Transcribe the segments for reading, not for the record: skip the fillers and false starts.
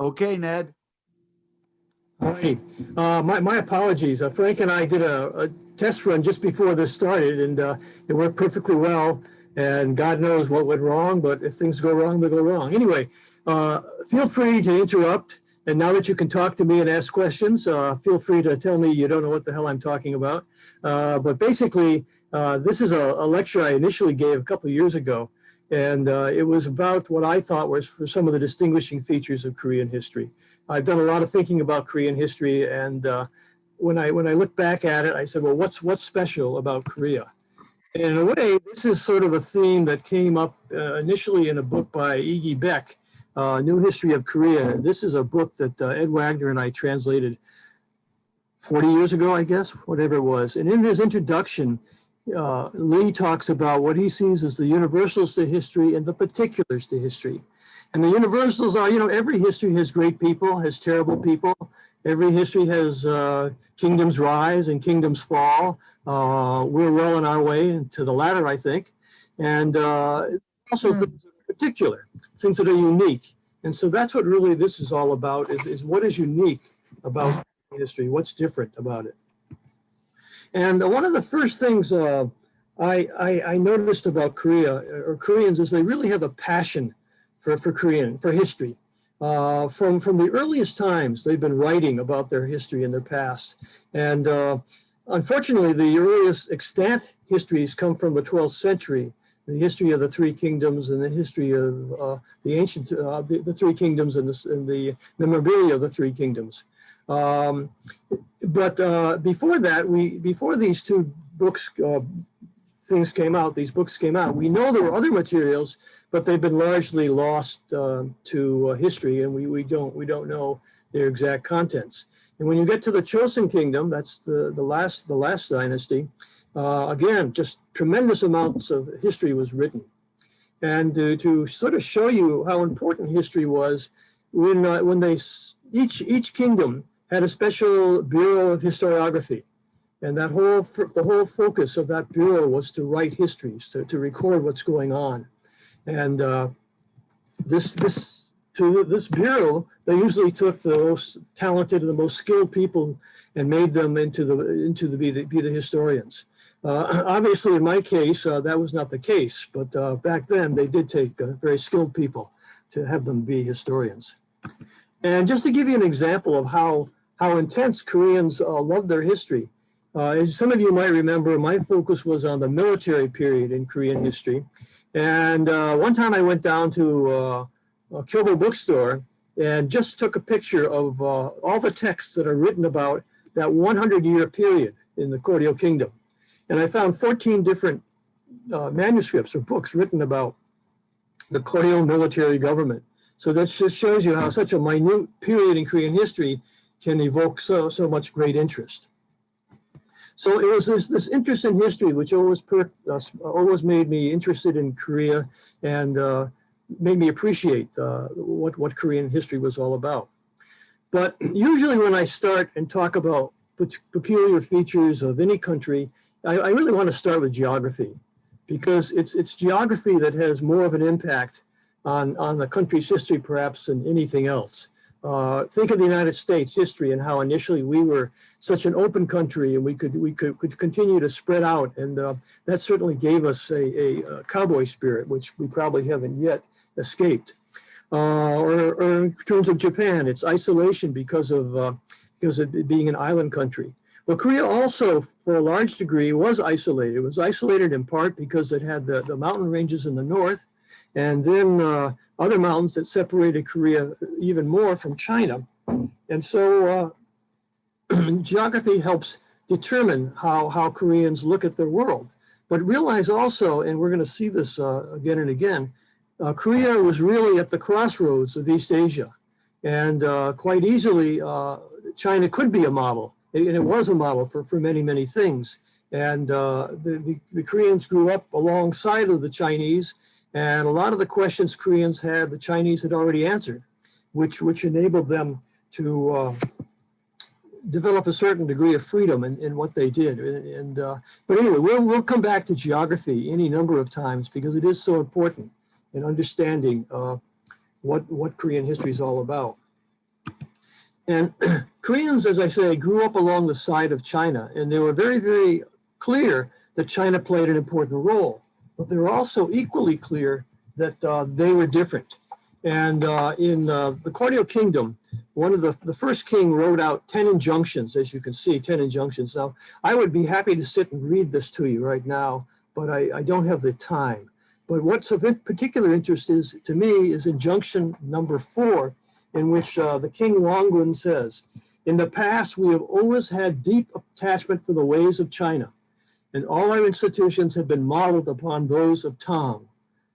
Okay, Ned. Hi. My apologies. Frank and I did a test run just before this started, and it worked perfectly well. And God knows what went wrong, but if things go wrong, they go wrong. Anyway, feel free to interrupt. And now that you can talk to me and ask questions, feel free to tell me you don't know what the hell I'm talking about. But basically, this is a lecture I initially gave a couple of years ago. And it was about what I thought was for some of the distinguishing features of Korean history. I've done a lot of thinking about Korean history, and when I look back at it, I said, well, what's special about Korea? And in a way, this is sort of a theme that came up initially in a book by Igi Beck, New History of Korea. This is a book that Ed Wagner and I translated 40 years ago, I guess, whatever it was. And in his introduction, Lee talks about what he sees as the universals to history and the particulars to history. And the universals are, every history has great people, has terrible people. Every history has kingdoms rise and kingdoms fall. We're well on our way to the latter, I think. And also things that are particular, things that are unique. And so that's what really this is all about, is what is unique about history, what's different about it. And one of the first things I noticed about Korea, or Koreans, is they really have a passion for history. From the earliest times, they've been writing about their history and their past. And unfortunately, the earliest extant histories come from the 12th century, the history of the three kingdoms and the history of the ancient, the three kingdoms and the memorabilia of the three kingdoms. But before that, before these two books, these books came out, we know there were other materials, but they've been largely lost to history, and we don't know their exact contents. And when you get to the Chosun Kingdom, that's the last dynasty, again, just tremendous amounts of history was written. And to sort of show you how important history was, when each kingdom had a special bureau of historiography. And the whole focus of that bureau was to write histories, to record what's going on. And this bureau, they usually took the most talented and the most skilled people and made them be the historians. Obviously, in my case, that was not the case, but back then they did take very skilled people to have them be historians. And just to give you an example of how intense Koreans love their history, as some of you might remember, my focus was on the military period in Korean history. And one time I went down to a Kyobo bookstore and just took a picture of all the texts that are written about that 100-year period in the Koryo Kingdom. And I found 14 different manuscripts or books written about the Koryo military government. So that just shows you how such a minute period in Korean history can evoke so much great interest. So it was this interest in history which always made me interested in Korea and made me appreciate what Korean history was all about. But usually when I start and talk about peculiar features of any country, I really want to start with geography, because it's geography that has more of an impact on the country's history perhaps than anything else. Think of the United States history and how initially we were such an open country and we could continue to spread out, and that certainly gave us a cowboy spirit, which we probably haven't yet escaped. Or in terms of Japan, its isolation because of it being an island country. Well, Korea also, for a large degree, was isolated. It was isolated in part because it had the mountain ranges in the north, and then other mountains that separated Korea even more from China. And so geography helps determine how Koreans look at their world. But realize also, and we're going to see this again and again, Korea was really at the crossroads of East Asia. And quite easily, China could be a model. And it was a model for many, many things. And the Koreans grew up alongside of the Chinese. And a lot of the questions Koreans had, the Chinese had already answered, which enabled them to develop a certain degree of freedom in what they did. But anyway, we'll come back to geography any number of times because it is so important in understanding what Korean history is all about. And Koreans, as I say, grew up along the side of China, and they were very, very clear that China played an important role. But they were also equally clear that they were different. And in the Koryo Kingdom, one of the first king wrote out 10 injunctions, as you can see, 10 injunctions. Now, I would be happy to sit and read this to you right now, but I don't have the time. But what's of particular interest is, to me, is injunction number 4, in which the King Wanggun says, "In the past, we have always had deep attachment for the ways of China, and all our institutions have been modeled upon those of Tang.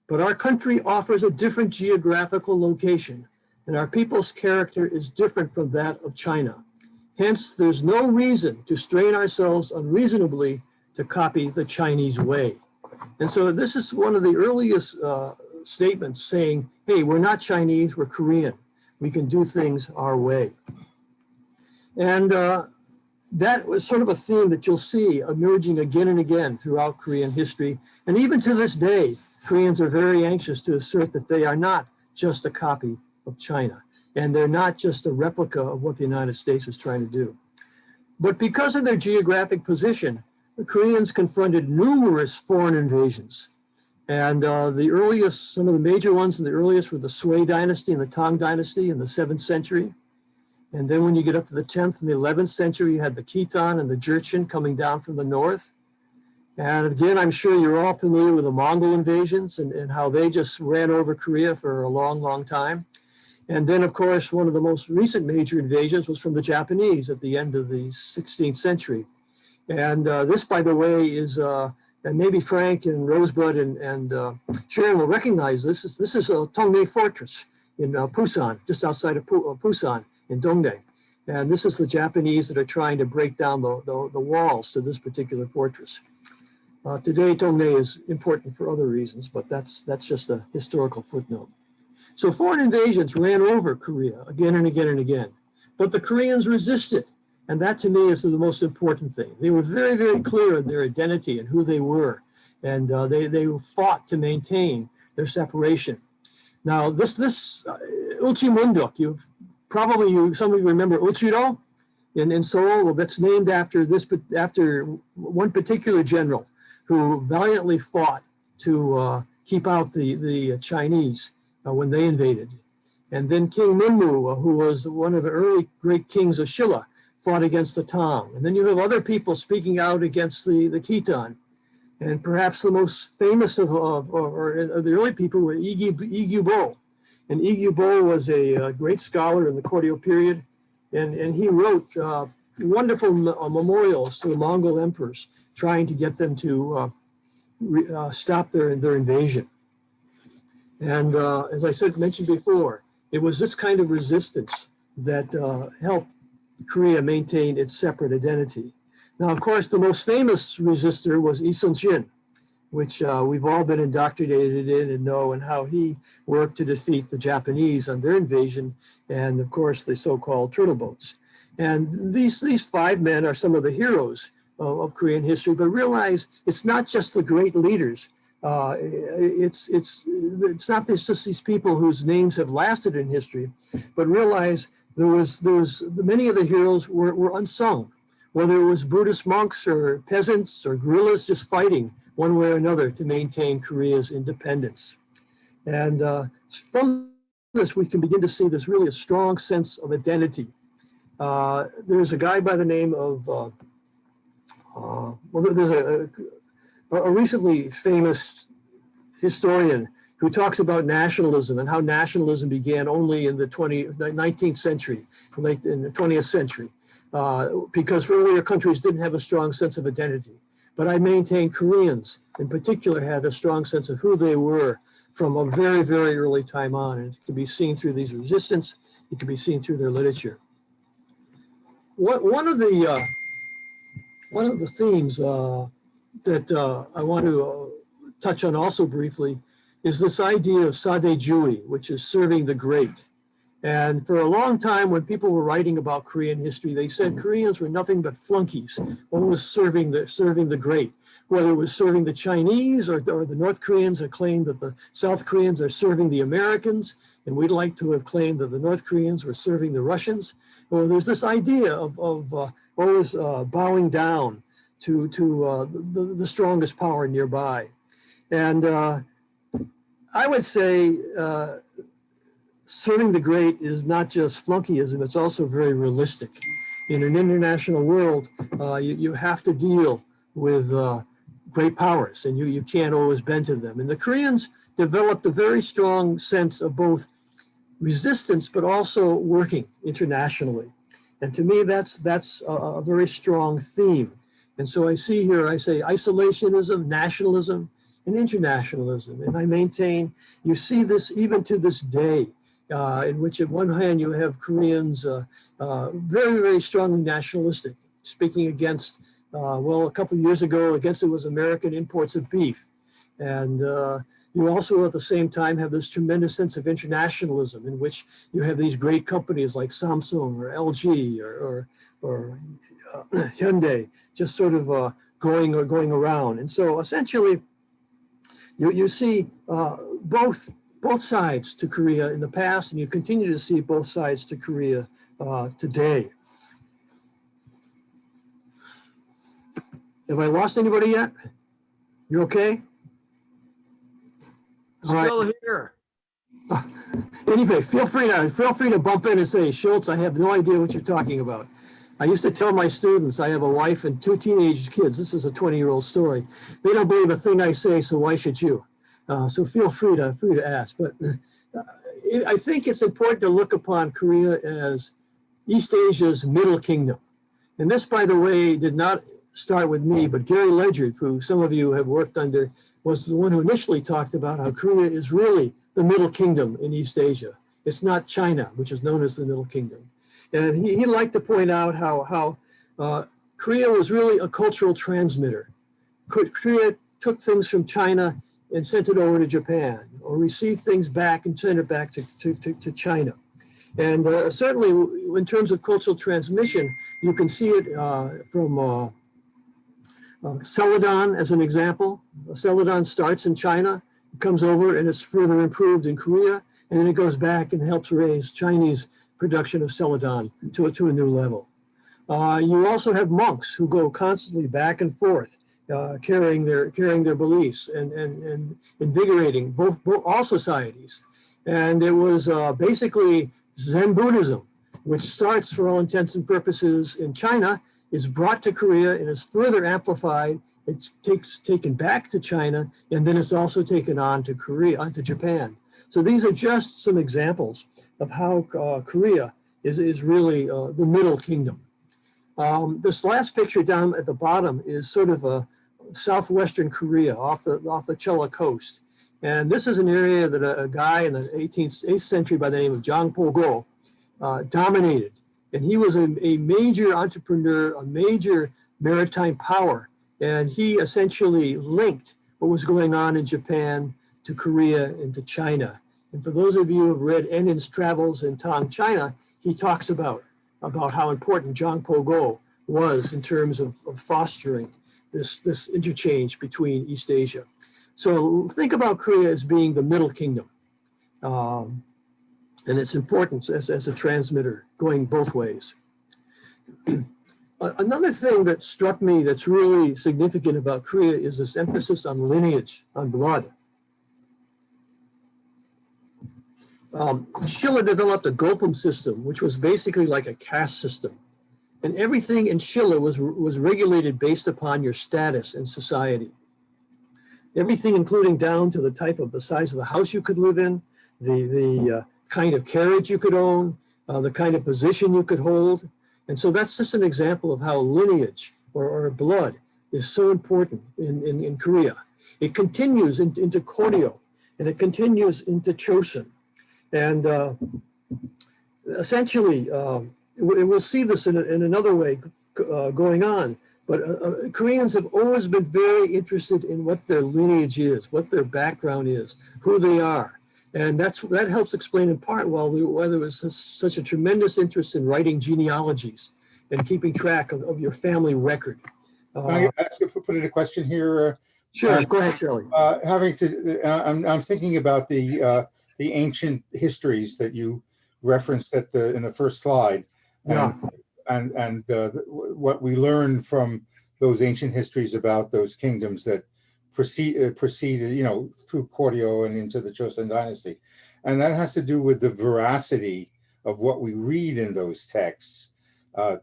But our country offers a different geographical location, and our people's character is different from that of China. Hence, there's no reason to strain ourselves unreasonably to copy the Chinese way." And so this is one of the earliest statements saying, hey, we're not Chinese, we're Korean. We can do things our way. And that was sort of a theme that you'll see emerging again and again throughout Korean history. And even to this day, Koreans are very anxious to assert that they are not just a copy of China, and they're not just a replica of what the United States is trying to do. But because of their geographic position, the Koreans confronted numerous foreign invasions. And the earliest, some of the major ones in the earliest were the Sui dynasty and the Tang dynasty in the 7th century. And then when you get up to the 10th and the 11th century, you had the Khitan and the Jurchen coming down from the north. And again, I'm sure you're all familiar with the Mongol invasions and how they just ran over Korea for a long, long time. And then, of course, one of the most recent major invasions was from the Japanese at the end of the 16th century. And this, by the way, is, and maybe Frank and Rosebud and Sharon will recognize this. This is a Tongnae Fortress in Busan, just outside of Busan in Dongdae. And this is the Japanese that are trying to break down the walls to this particular fortress. Today, Tongnae is important for other reasons, but that's just a historical footnote. So foreign invasions ran over Korea again and again and again, but the Koreans resisted. And that, to me, is the most important thing. They were very, very clear in their identity and who they were. And they fought to maintain their separation. Now, this Ulchimunduk, some of you remember Uchido in Seoul. Well, that's named after one particular general who valiantly fought to keep out the Chinese when they invaded. And then King Minmu, who was one of the early great kings of Shilla, fought against the Tang. And then you have other people speaking out against the Khitan. And perhaps the most famous of the early people were Igi Bo. And Igi Bo was a great scholar in the Koryo period. And he wrote wonderful memorials to the Mongol emperors, trying to get them to stop their invasion. And as I mentioned before, it was this kind of resistance that helped Korea maintained its separate identity. Now, of course, the most famous resistor was Yi Sun-shin, which we've all been indoctrinated in and know, and how he worked to defeat the Japanese on their invasion, and of course, the so-called turtle boats. And these 5 men are some of the heroes of Korean history, but realize it's not just the great leaders. It's not just these people whose names have lasted in history, but realize there was many of the heroes were unsung, whether it was Buddhist monks or peasants or guerrillas just fighting one way or another to maintain Korea's independence. And from this, we can begin to see there's really a strong sense of identity. There's a guy by the name of, there's a recently famous historian who talks about nationalism and how nationalism began only in the 19th century, late in the 20th century, because earlier countries didn't have a strong sense of identity. But I maintain Koreans in particular had a strong sense of who they were from a very, very early time on. And it can be seen through these resistance, it can be seen through their literature. One of the themes that I want to touch on also briefly is this idea of Sadejui, which is serving the great. And for a long time, when people were writing about Korean history, they said Koreans were nothing but flunkies, always serving the great. Whether it was serving the Chinese or the North Koreans that claimed that the South Koreans are serving the Americans, and we'd like to have claimed that the North Koreans were serving the Russians. Well, there's this idea of always bowing down to the strongest power nearby. And I would say serving the great is not just flunkyism, it's also very realistic. In an international world, you have to deal with great powers, and you can't always bend to them. And the Koreans developed a very strong sense of both resistance, but also working internationally. And to me, that's a very strong theme. And so I see here, I say isolationism, nationalism, and internationalism. And I maintain, you see this even to this day, in which at one hand you have Koreans very, very strongly nationalistic, speaking against, well, a couple of years ago, against it was American imports of beef. And you also at the same time have this tremendous sense of internationalism in which you have these great companies like Samsung or LG or Hyundai just sort of going around. And so essentially you see both sides to Korea in the past, and you continue to see both sides to Korea today. Have I lost anybody yet? You okay? Still here. Anyway, feel free to bump in and say, Shultz, I have no idea what you're talking about. I used to tell my students, I have a wife and 2 teenage kids. This is a 20-year-old story. They don't believe a thing I say, so why should you? So feel free to ask. But I think it's important to look upon Korea as East Asia's middle kingdom. And this, by the way, did not start with me, but Gary Ledger, who some of you have worked under, was the one who initially talked about how Korea is really the middle kingdom in East Asia. It's not China, which is known as the middle kingdom. And he liked to point out how Korea was really a cultural transmitter. Korea took things from China and sent it over to Japan, or received things back and sent it back to China. And certainly in terms of cultural transmission, you can see it from Celadon as an example. Celadon starts in China, comes over and is further improved in Korea, and then it goes back and helps raise Chinese production of Celadon to a new level. You also have monks who go constantly back and forth, carrying their beliefs and invigorating all societies. And it was basically Zen Buddhism, which starts for all intents and purposes in China, is brought to Korea and is further amplified. It's taken back to China, and then it's also taken on to Korea, onto Japan. So these are just some examples of how Korea is really the middle kingdom. This last picture down at the bottom is sort of a southwestern Korea off the Jeolla coast. And this is an area that a guy in the 8th century by the name of Jang Po-go dominated. And he was a major entrepreneur, a major maritime power. And he essentially linked what was going on in Japan to Korea and to China. And for those of you who have read Enin's Travels in Tang, China, he talks about how important Jang Po-go was in terms of fostering this interchange between East Asia. So think about Korea as being the middle kingdom. And its importance as a transmitter going both ways. Another thing that struck me that's really significant about Korea is this emphasis on lineage, on blood. Shilla developed a Gopam system, which was basically like a caste system. And everything in Shilla was regulated based upon your status in society. Everything, including down to the size of the house you could live in, the kind of carriage you could own, the kind of position you could hold. And so that's just an example of how lineage or blood is so important in Korea. It continues into Koryo, and it continues into Chosun. And essentially, we'll see this in another way going on, but Koreans have always been very interested in what their lineage is, what their background is, who they are. And that helps explain in part why there was such a tremendous interest in writing genealogies and keeping track of your family record. Can I ask you, put in a question here? Sure, go ahead, Charlie. I'm thinking about the ancient histories that you referenced in the first slide, and what we learn from those ancient histories about those kingdoms that proceeded, through Koryo and into the Joseon dynasty, and that has to do with the veracity of what we read in those texts.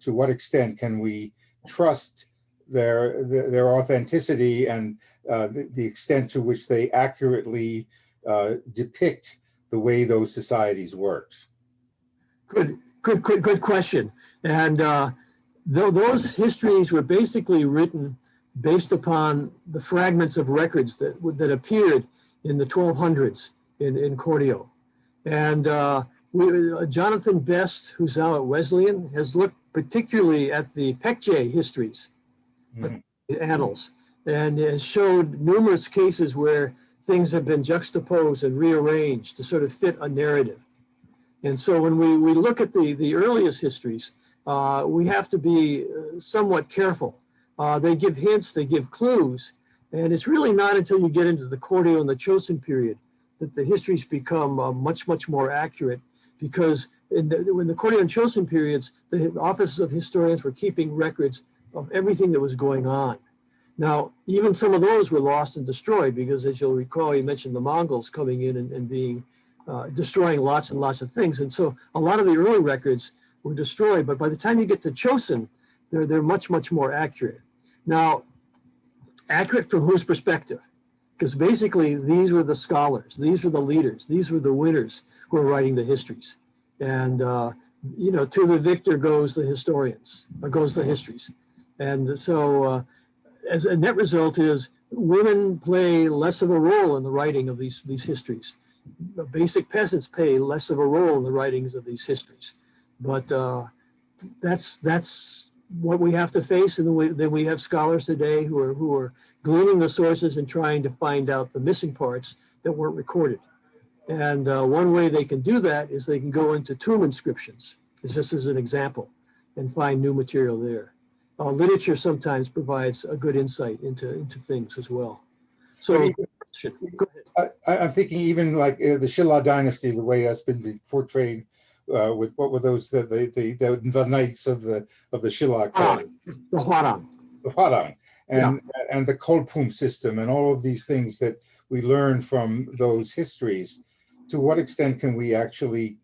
To what extent can we trust their authenticity and the extent to which they accurately depict the way those societies worked? Good question. And those histories were basically written based upon the fragments of records that appeared in the 1200s in Koryo. And Jonathan Best, who's now at Wesleyan, has looked particularly at the Pekje histories, the annals, and has showed numerous cases where things have been juxtaposed and rearranged to sort of fit a narrative. And so when we look at the earliest histories, we have to be somewhat careful. They give hints, they give clues, and it's really not until you get into the Koryo and the Chosun period that the histories become much more accurate, because when the Koryo and Chosun periods, the offices of historians were keeping records of everything that was going on. Now, even some of those were lost and destroyed because, as you'll recall, you mentioned the Mongols coming in and being destroying lots and lots of things. And so a lot of the early records were destroyed, but by the time you get to Chosun, they're much more accurate. Now, accurate from whose perspective? Because basically these were the scholars, these were the leaders, these were the winners who were writing the histories. And, to the victor goes the historians, or goes the histories. And so as a net result is women play less of a role in the writing of these histories. Basic peasants play less of a role in the writings of these histories. But that's what we have to face, and then we have scholars today who are gleaning the sources and trying to find out the missing parts that weren't recorded. And one way they can do that is they can go into tomb inscriptions, just as an example, and find new material there. Literature sometimes provides a good insight into things as well. So go ahead. I'm thinking even like the Shilla dynasty, the way that's been portrayed with what were those the knights of the Shilla clan, the Hwarang. The Hwarang, and the Kolpum system, and all of these things that we learn from those histories. To what extent can we actually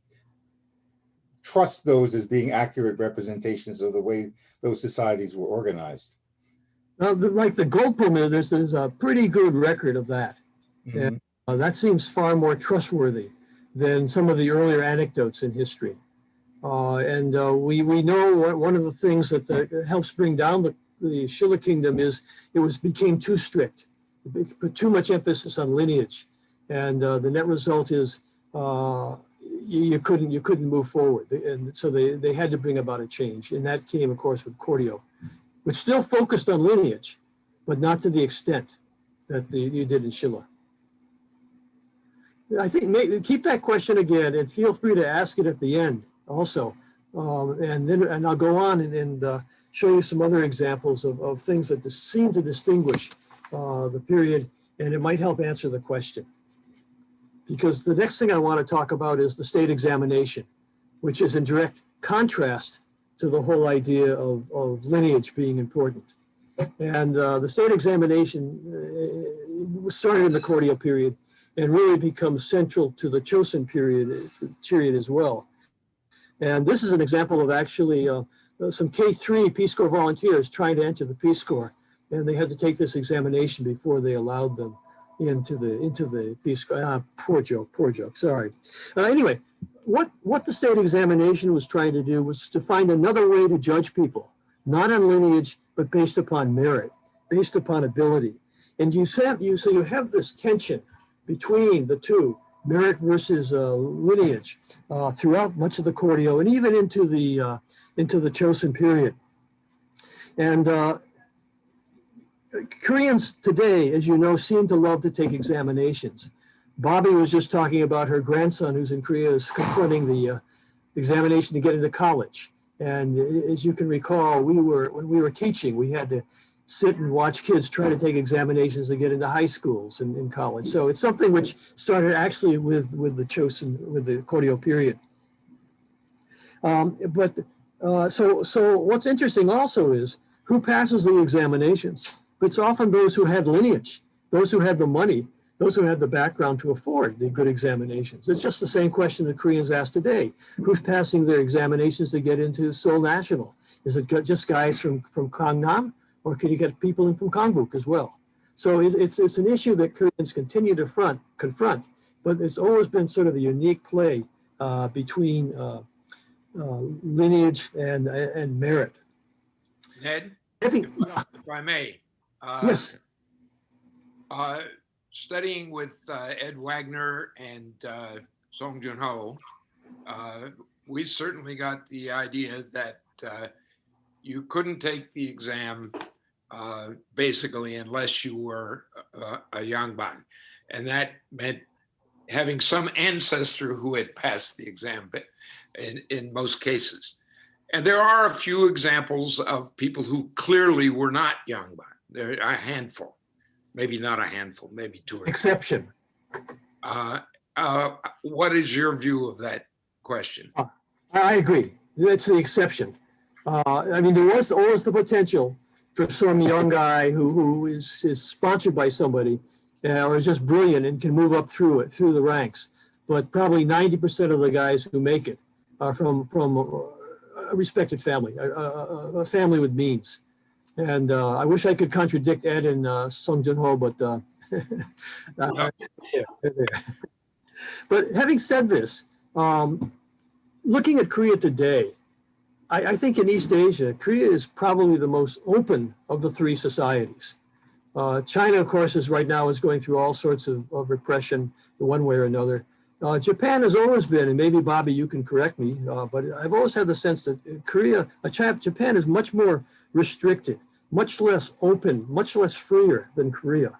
trust those as being accurate representations of the way those societies were organized? Like the Kolpum, there's a pretty good record of that. And that seems far more trustworthy than some of the earlier anecdotes in history. And we know one of the things that helps bring down the Shilla kingdom is became too strict. It put too much emphasis on lineage. And the net result is you couldn't move forward. And so they had to bring about a change. And that came, of course, with Koryo, which still focused on lineage, but not to the extent that you did in Shilla. I think keep that question again, and feel free to ask it at the end also. And I'll go on and show you some other examples of things that seem to distinguish the period, and it might help answer the question. Because the next thing I want to talk about is the state examination, which is in direct contrast to the whole idea of lineage being important. And the state examination started in the Koryo period and really becomes central to the Chosun period as well. And this is an example of actually some K3 Peace Corps volunteers trying to enter the Peace Corps, and they had to take this examination before they allowed them into the Peace Corps. Poor joke, sorry. Anyway, what the state examination was trying to do was to find another way to judge people, not on lineage, but based upon merit, based upon ability. And so you have this tension between the two, merit versus lineage, throughout much of the Koryo and even into the Chosun period. And Koreans today, as you know, seem to love to take examinations. Bobby was just talking about her grandson who's in Korea is confronting the examination to get into college. And as you can recall, when we were teaching, we had to sit and watch kids try to take examinations to get into high schools and in college. So it's something which started actually with the Chosun, with the Koryo period. So what's interesting also is who passes the examinations. It's often those who had lineage, those who had the money, those who had the background to afford the good examinations. It's just the same question that Koreans ask today. Who's passing their examinations to get into Seoul National? Is it just guys from Gangnam, or can you get people in from Gangbuk as well? So it's an issue that Koreans continue to confront, but it's always been sort of a unique play between lineage and merit. Ned, If I may. yes. Studying with Ed Wagner and Song Joon-ho, we certainly got the idea that you couldn't take the exam basically unless you were a Yangban. And that meant having some ancestor who had passed the exam in most cases. And there are a few examples of people who clearly were not Yangban. There are a handful, maybe not a handful, maybe two or three. Exception. What is your view of that question? I agree. That's the exception. I mean, there was always the potential for some young guy who is sponsored by somebody or is just brilliant and can move up through the ranks. But probably 90% of the guys who make it are from a respected family, a family with means. And I wish I could contradict Ed and Song Joon-ho, but But having said this, looking at Korea today, I think in East Asia, Korea is probably the most open of the three societies. China, of course, right now is going through all sorts of repression in one way or another. Japan has always been, and maybe Bobby, you can correct me, but I've always had the sense that Japan is much more restricted, much less open, much less freer than Korea.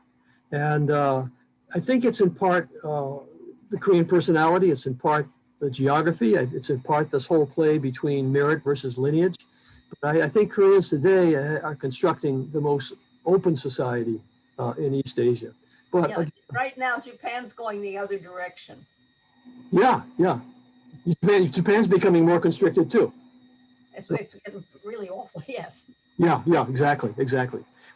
And I think it's in part the Korean personality, it's in part the geography, it's in part this whole play between merit versus lineage. But I think Koreans today are constructing the most open society in East Asia. But yeah, right now, Japan's going the other direction. Yeah. Japan's becoming more constricted too. It's getting really awful, yes. Yeah, exactly.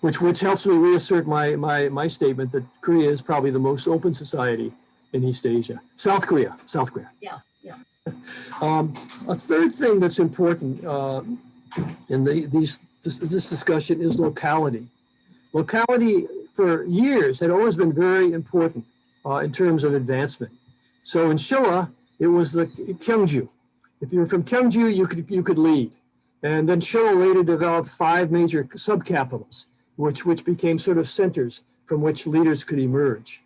Which helps me reassert my statement that Korea is probably the most open society in East Asia. South Korea. Yeah. A third thing that's important in this discussion is locality. Locality for years had always been very important in terms of advancement. So in Showa, it was the Gyeongju. If you were from Gyeongju, you could lead. And then Showa later developed 5 major subcapitals, which became sort of centers from which leaders could emerge.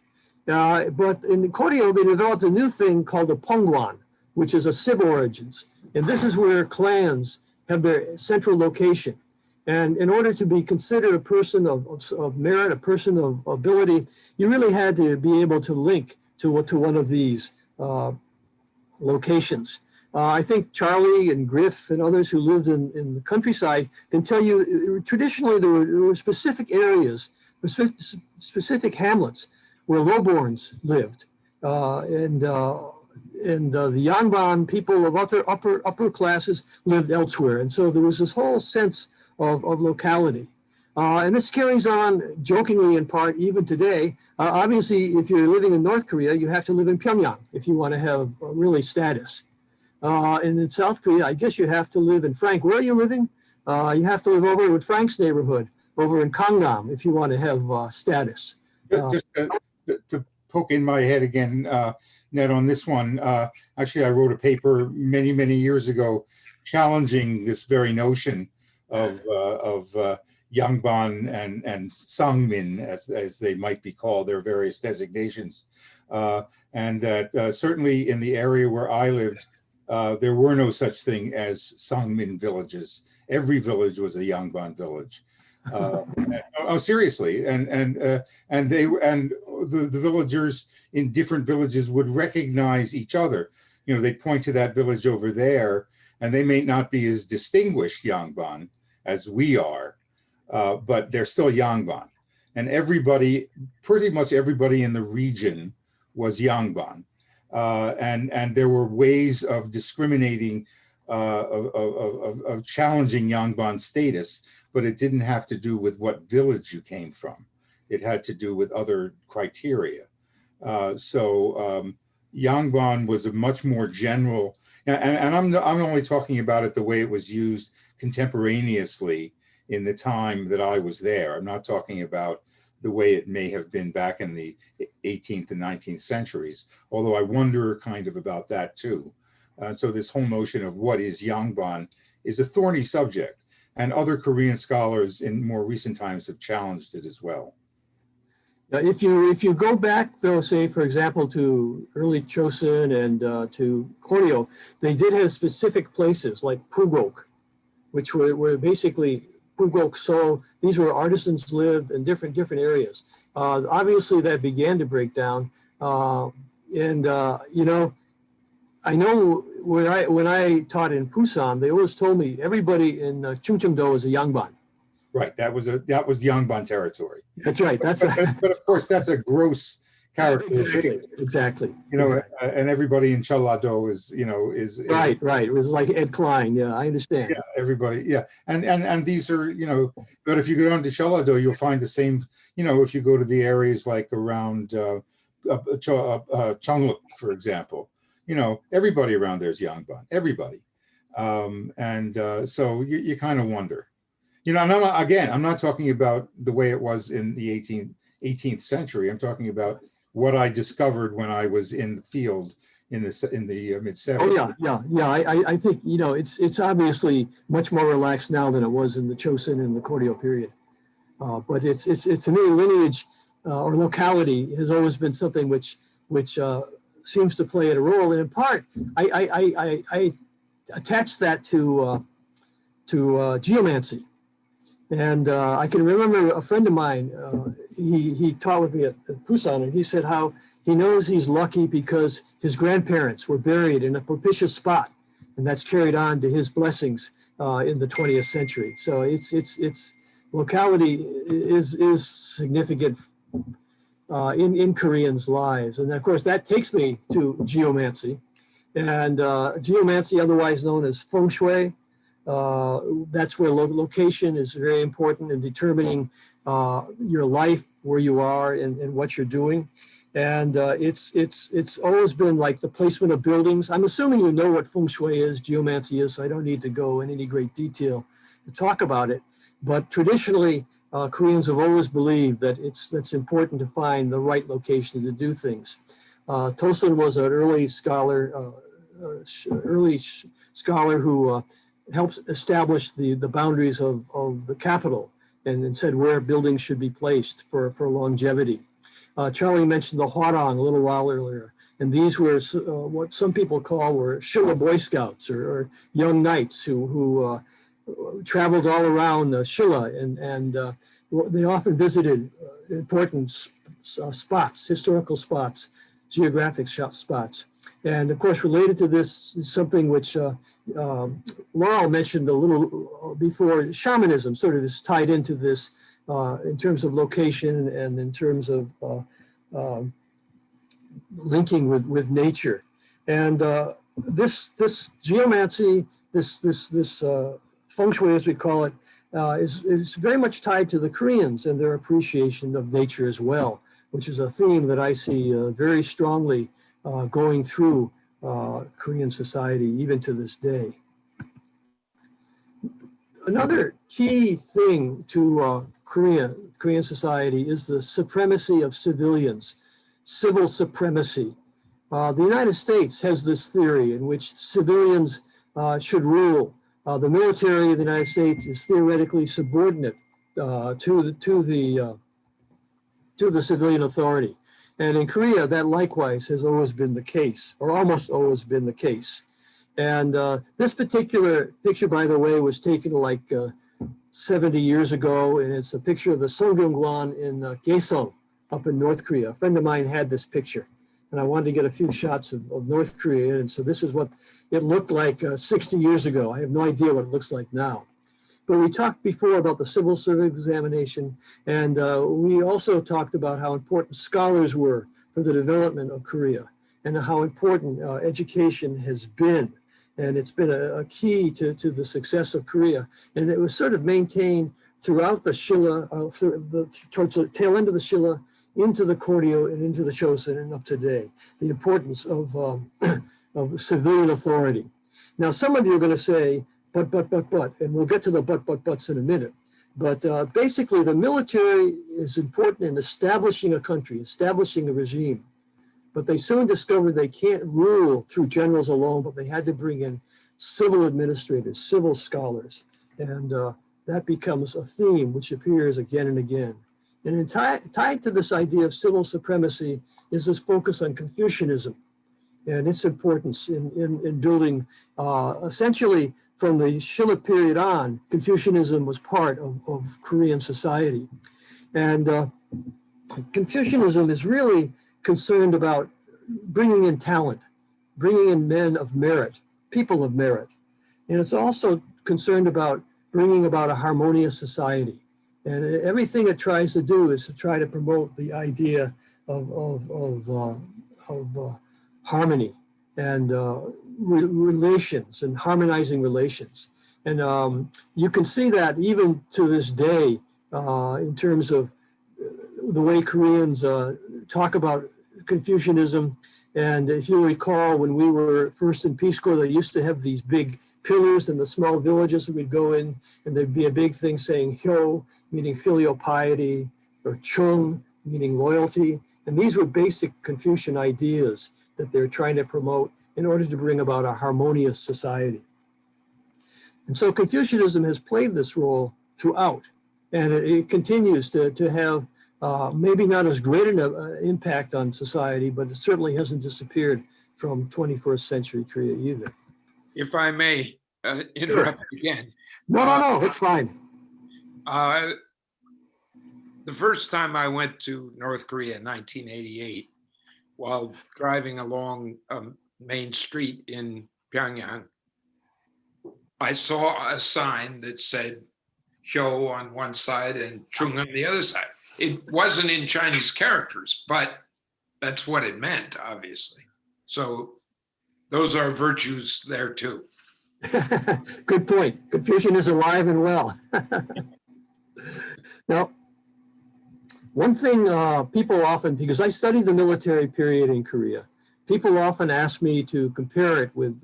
But in Koryo, they developed a new thing called a Pongwan, which is a Sib origins. And this is where clans have their central location. And in order to be considered a person of merit, a person of ability, you really had to be able to link to one of these locations. I think Charlie and Griff and others who lived in the countryside can tell you traditionally there were specific areas, specific hamlets where lowborns lived. And the Yanban people of upper classes lived elsewhere. And so there was this whole sense of locality. And this carries on jokingly in part even today. Obviously, if you're living in North Korea, you have to live in Pyongyang if you want to have really status. And in South Korea, I guess you have to live in Frank. Where are you living? You have to live over in Frank's neighborhood, over in Gangnam, if you want to have status. Just to poke in my head again, Ned, on this one, actually, I wrote a paper many, many years ago challenging this very notion of Yangban and Sangmin, as they might be called, their various designations. And that certainly in the area where I lived, there were no such thing as Sangmin villages. Every village was a Yangban village. Seriously, and the villagers in different villages would recognize each other. You know, they point to that village over there, and they may not be as distinguished Yangban as we are, but they're still Yangban. And everybody, pretty much everybody in the region was Yangban. And there were ways of discriminating, of challenging Yangban status, but it didn't have to do with what village you came from. It had to do with other criteria. Yangban was a much more general, and I'm only talking about it the way it was used contemporaneously in the time that I was there. I'm not talking about the way it may have been back in the 18th and 19th centuries, although I wonder kind of about that too. So this whole notion of what is Yangban is a thorny subject, and other Korean scholars in more recent times have challenged it as well. If you go back, though, say, for example, to early Chosun and to Koryo, they did have specific places like Pugok, which were basically Pugok. So these were artisans lived in different areas. Obviously, that began to break down. You know, I know when I taught in Pusan, they always told me everybody in Chungcheongdo is a Yangban. Right, that was Yangban territory. That's right. That's right. But of course, that's a gross character. Exactly. You know, exactly. And everybody in Cholado is right. It was like Ed Klein. Yeah, I understand. Yeah, everybody. Yeah, and these are, you know, but if you go down to Cholado, you'll find the same. You know, if you go to the areas like around Chongluk, for example, you know, everybody around there is Yangban. Everybody, so you kind of wonder. You know, and I'm not talking about the way it was in the 18th century. I'm talking about what I discovered when I was in the field in the mid 70s. Oh yeah. I think, you know, it's obviously much more relaxed now than it was in the Chosun and the Koryo period. But it's to me, lineage or locality has always been something which seems to play a role. And in part, I attach that to geomancy. And I can remember a friend of mine, he taught with me at Pusan, and he said how he knows he's lucky because his grandparents were buried in a propitious spot, and that's carried on to his blessings in the 20th century. So it's locality is significant in Koreans' lives. And of course, that takes me to geomancy. And geomancy, otherwise known as feng shui, that's where location is very important in determining your life, where you are, and what you're doing. And it's always been like the placement of buildings. I'm assuming you know what feng shui is, geomancy is, so I don't need to go in any great detail to talk about it. But traditionally, Koreans have always believed that that's important to find the right location to do things. Tosun was an early scholar who helped establish the boundaries of the capital and said where buildings should be placed for longevity. Charlie mentioned the Hwarang a little while earlier, and these were what some people were Shilla Boy Scouts or young knights who traveled all around Shilla, and they often visited important spots, historical spots, geographic spots. And of course, related to this is something which Laurel mentioned a little before, shamanism sort of is tied into this in terms of location and in terms of linking with nature. And this geomancy, this feng shui, as we call it, is very much tied to the Koreans and their appreciation of nature as well, which is a theme that I see very strongly going through Korean society even to this day. Another key thing to Korean society is the supremacy of civilians, civil supremacy. The United States has this theory in which civilians should rule. The military of the United States is theoretically subordinate to the civilian authority. And in Korea, that likewise has always been the case, or almost always been the case. And this particular picture, by the way, was taken like 70 years ago, and it's a picture of the Seonggyeongwan in Gaeseong, up in North Korea. A friend of mine had this picture, and I wanted to get a few shots of North Korea. And so this is what it looked like 60 years ago. I have no idea what it looks like now. But we talked before about the civil service examination, and we also talked about how important scholars were for the development of Korea, and how important education has been. And it's been a key to the success of Korea. And it was sort of maintained throughout the Shilla, towards the tail end of the Shilla, into the Koryo and into the Chosun and up to today, the importance of civilian authority. Now, some of you are going to say, but, and we'll get to the buts in a minute. But basically, the military is important in establishing a country, establishing a regime. But they soon discovered they can't rule through generals alone, but they had to bring in civil administrators, civil scholars. And that becomes a theme which appears again and again. And tied to this idea of civil supremacy is this focus on Confucianism and its importance in building, essentially from the Shilla period on, Confucianism was part of Korean society. And Confucianism is really concerned about bringing in talent, bringing in men of merit, people of merit. And it's also concerned about bringing about a harmonious society. And everything it tries to do is to try to promote the idea of harmony and relations and harmonizing relations. And you can see that even to this day in terms of the way Koreans talk about Confucianism. And if you recall, when we were first in Peace Corps, they used to have these big pillars in the small villages that we'd go in, and there'd be a big thing saying Hyo, meaning filial piety, or Chung, meaning loyalty. And these were basic Confucian ideas that they're trying to promote in order to bring about a harmonious society. And so Confucianism has played this role throughout, and it continues to have maybe not as great an impact on society, but it certainly hasn't disappeared from 21st century Korea either. If I may interrupt again. No, it's fine. The first time I went to North Korea in 1988, while driving along Main Street in Pyongyang, I saw a sign that said Hyo on one side and Chung on the other side. It wasn't in Chinese characters, but that's what it meant, obviously. So those are virtues there too. Good point. Confucian is alive and well. Now, one thing people often, because I studied the military period in Korea, people often ask me to compare it with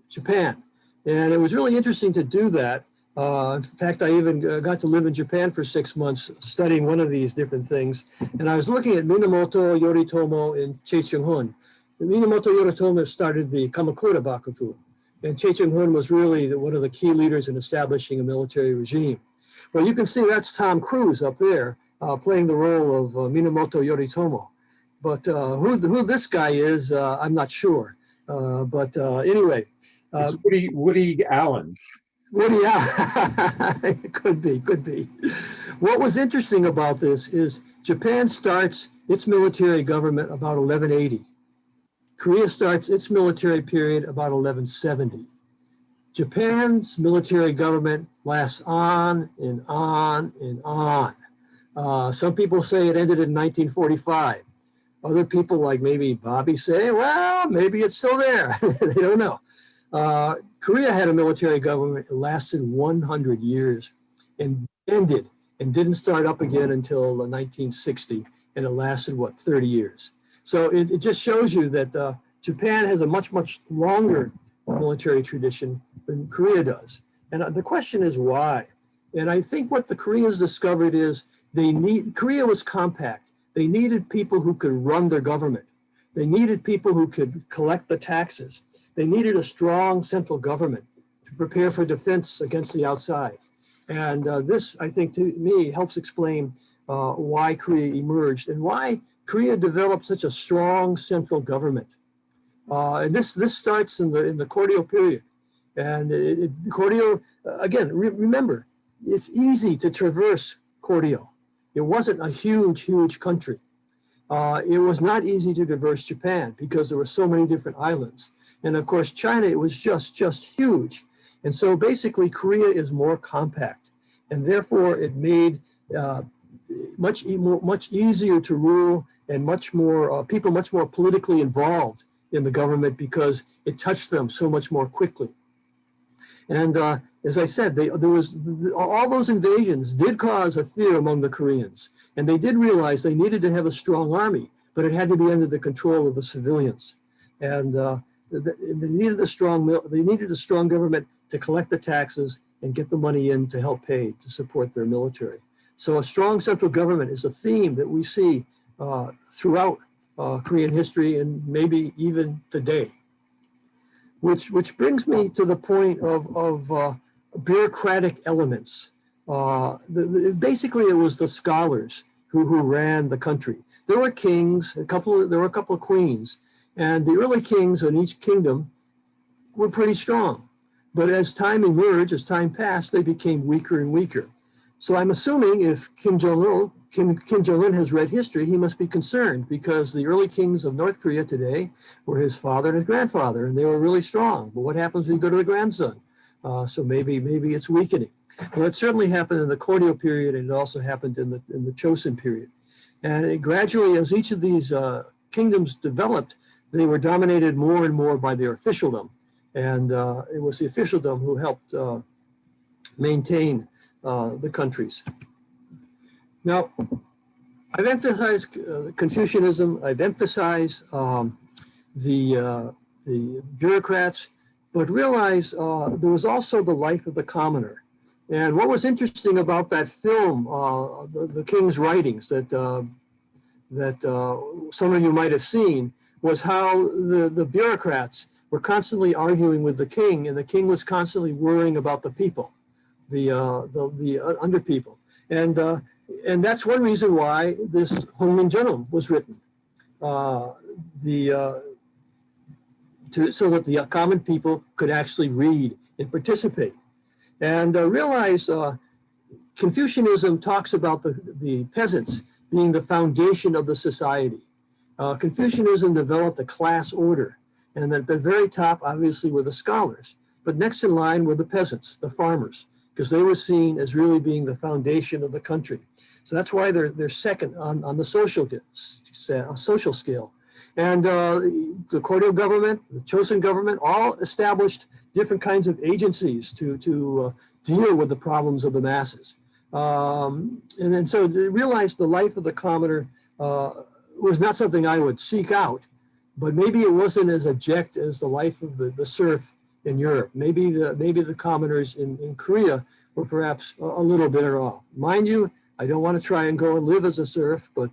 Japan. And it was really interesting to do that. In fact, I even got to live in Japan for 6 months studying one of these different things. And I was looking at Minamoto Yoritomo and Chae Chung-hun. Minamoto Yoritomo started the Kamakura Bakufu. And Chae Chung-hun was really one of the key leaders in establishing a military regime. Well, you can see that's Tom Cruise up there playing the role of Minamoto Yoritomo. But who this guy is, I'm not sure. But anyway. It's Woody Allen. Woody Allen. Could be. What was interesting about this is Japan starts its military government about 1180. Korea starts its military period about 1170. Japan's military government lasts on and on and on. Some people say it ended in 1945. Other people, like maybe Bobby, say, well, maybe it's still there. They don't know. Korea had a military government. It lasted 100 years and ended and didn't start up again until 1960. And it lasted, 30 years. So it just shows you that Japan has a much, much longer military tradition than Korea does. And the question is why? And I think what the Koreans discovered is Korea was compact. They needed people who could run their government. They needed people who could collect the taxes. They needed a strong central government to prepare for defense against the outside. And this, I think, to me, helps explain why Korea emerged and why Korea developed such a strong central government. And this starts in the Koryo period. And Koryo, again, remember, it's easy to traverse Koryo. It wasn't a huge, huge country. It was not easy to traverse Japan because there were so many different islands. And of course, China, it was just huge. And so basically Korea is more compact, and therefore it made much easier to rule, and much more people much more politically involved in the government because it touched them so much more quickly. And as I said, all those invasions did cause a fear among the Koreans, and they did realize they needed to have a strong army, but it had to be under the control of the civilians. And they needed a strong government to collect the taxes and get the money in to help pay to support their military. So a strong central government is a theme that we see throughout Korean history, and maybe even today. Which brings me to the point of bureaucratic elements. Basically, it was the scholars who ran the country. There were kings, there were a couple of queens, and the early kings in each kingdom were pretty strong. But as time emerged, as time passed, they became weaker and weaker. So I'm assuming if Kim Jong-un has read history, he must be concerned, because the early kings of North Korea today were his father and his grandfather, and they were really strong. But what happens when you go to the grandson? So maybe it's weakening. Well, it certainly happened in the Goryeo period, and it also happened in the Chosun period. And it gradually, as each of these kingdoms developed, they were dominated more and more by their officialdom. And it was the officialdom who helped maintain the countries. Now, I've emphasized Confucianism. I've emphasized the bureaucrats, but realize there was also the life of the commoner. And what was interesting about that film, the King's Writings, that some of you might have seen, was how the bureaucrats were constantly arguing with the king, and the king was constantly worrying about the people, the under people. And that's one reason why this Hongmin Jeonum was written, so that the common people could actually read and participate. And realize Confucianism talks about the peasants being the foundation of the society. Confucianism developed a class order, and at the very top, obviously, were the scholars. But next in line were the peasants, the farmers, because they were seen as really being the foundation of the country. So that's why they're second on the social scale. And the Goryeo government, the Chosun government, all established different kinds of agencies to deal with the problems of the masses. And then so to realize the life of the commoner was not something I would seek out, but maybe it wasn't as abject as the life of the serf in Europe. Maybe the commoners in Korea were perhaps a little better off. Mind you, I don't want to try and go and live as a serf, but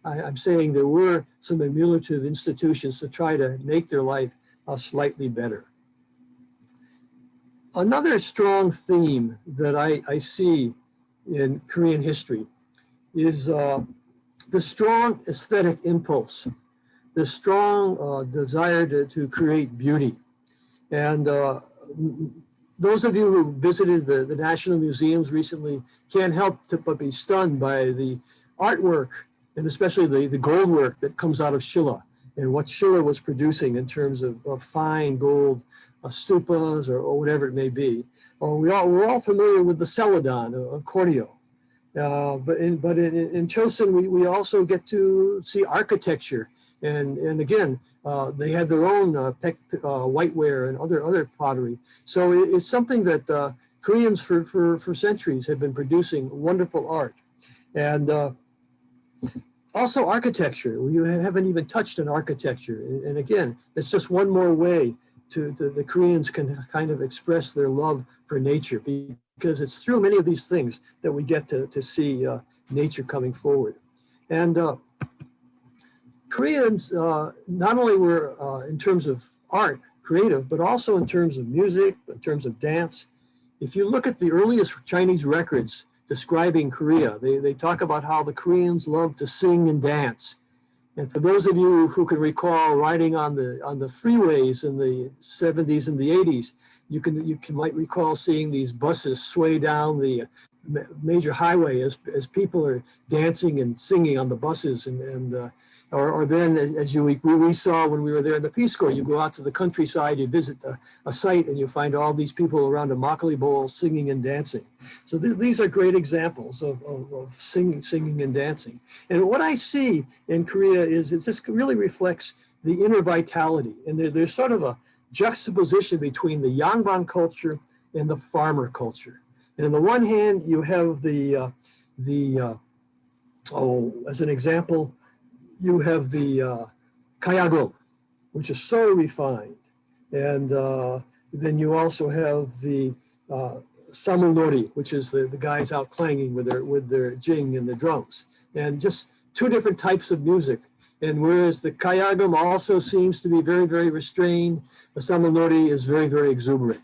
I'm saying there were some emulative institutions to try to make their life slightly better. Another strong theme that I see in Korean history is the strong aesthetic impulse, the strong desire to create beauty. And those of you who visited the National Museums recently can't help but be stunned by the artwork, and especially the gold work that comes out of Shilla, and what Shilla was producing in terms of fine gold stupas or whatever it may be. Or we're all familiar with the celadon of Goryeo. But in Chosun, we also get to see architecture. And again, they had their own whiteware and other pottery. So it's something that Koreans for centuries have been producing wonderful art. And also architecture. We haven't even touched on architecture. And again, it's just one more way the Koreans can kind of express their love for nature, because it's through many of these things that we get to see nature coming forward. And Koreans not only were, in terms of art, creative, but also in terms of music, in terms of dance. If you look at the earliest Chinese records describing Korea, they talk about how the Koreans love to sing and dance. And for those of you who can recall riding on the freeways in the 70s and the 80s, you might recall seeing these buses sway down the major highway as people are dancing and singing on the buses or then as we saw when we were there in the Peace Corps, you go out to the countryside, you visit a site and you find all these people around a makgeolli bowl singing and dancing. So these are great examples of singing and dancing. And what I see in Korea is it just really reflects the inner vitality. And there's sort of a juxtaposition between the Yangban culture and the farmer culture. And on the one hand, you have as an example, you have the kayagum, which is so refined. And then you also have the samulnori, which is the guys out clanging with their jing and the drums. And just two different types of music. And whereas the kayagum also seems to be very, very restrained, the samulnori is very, very exuberant.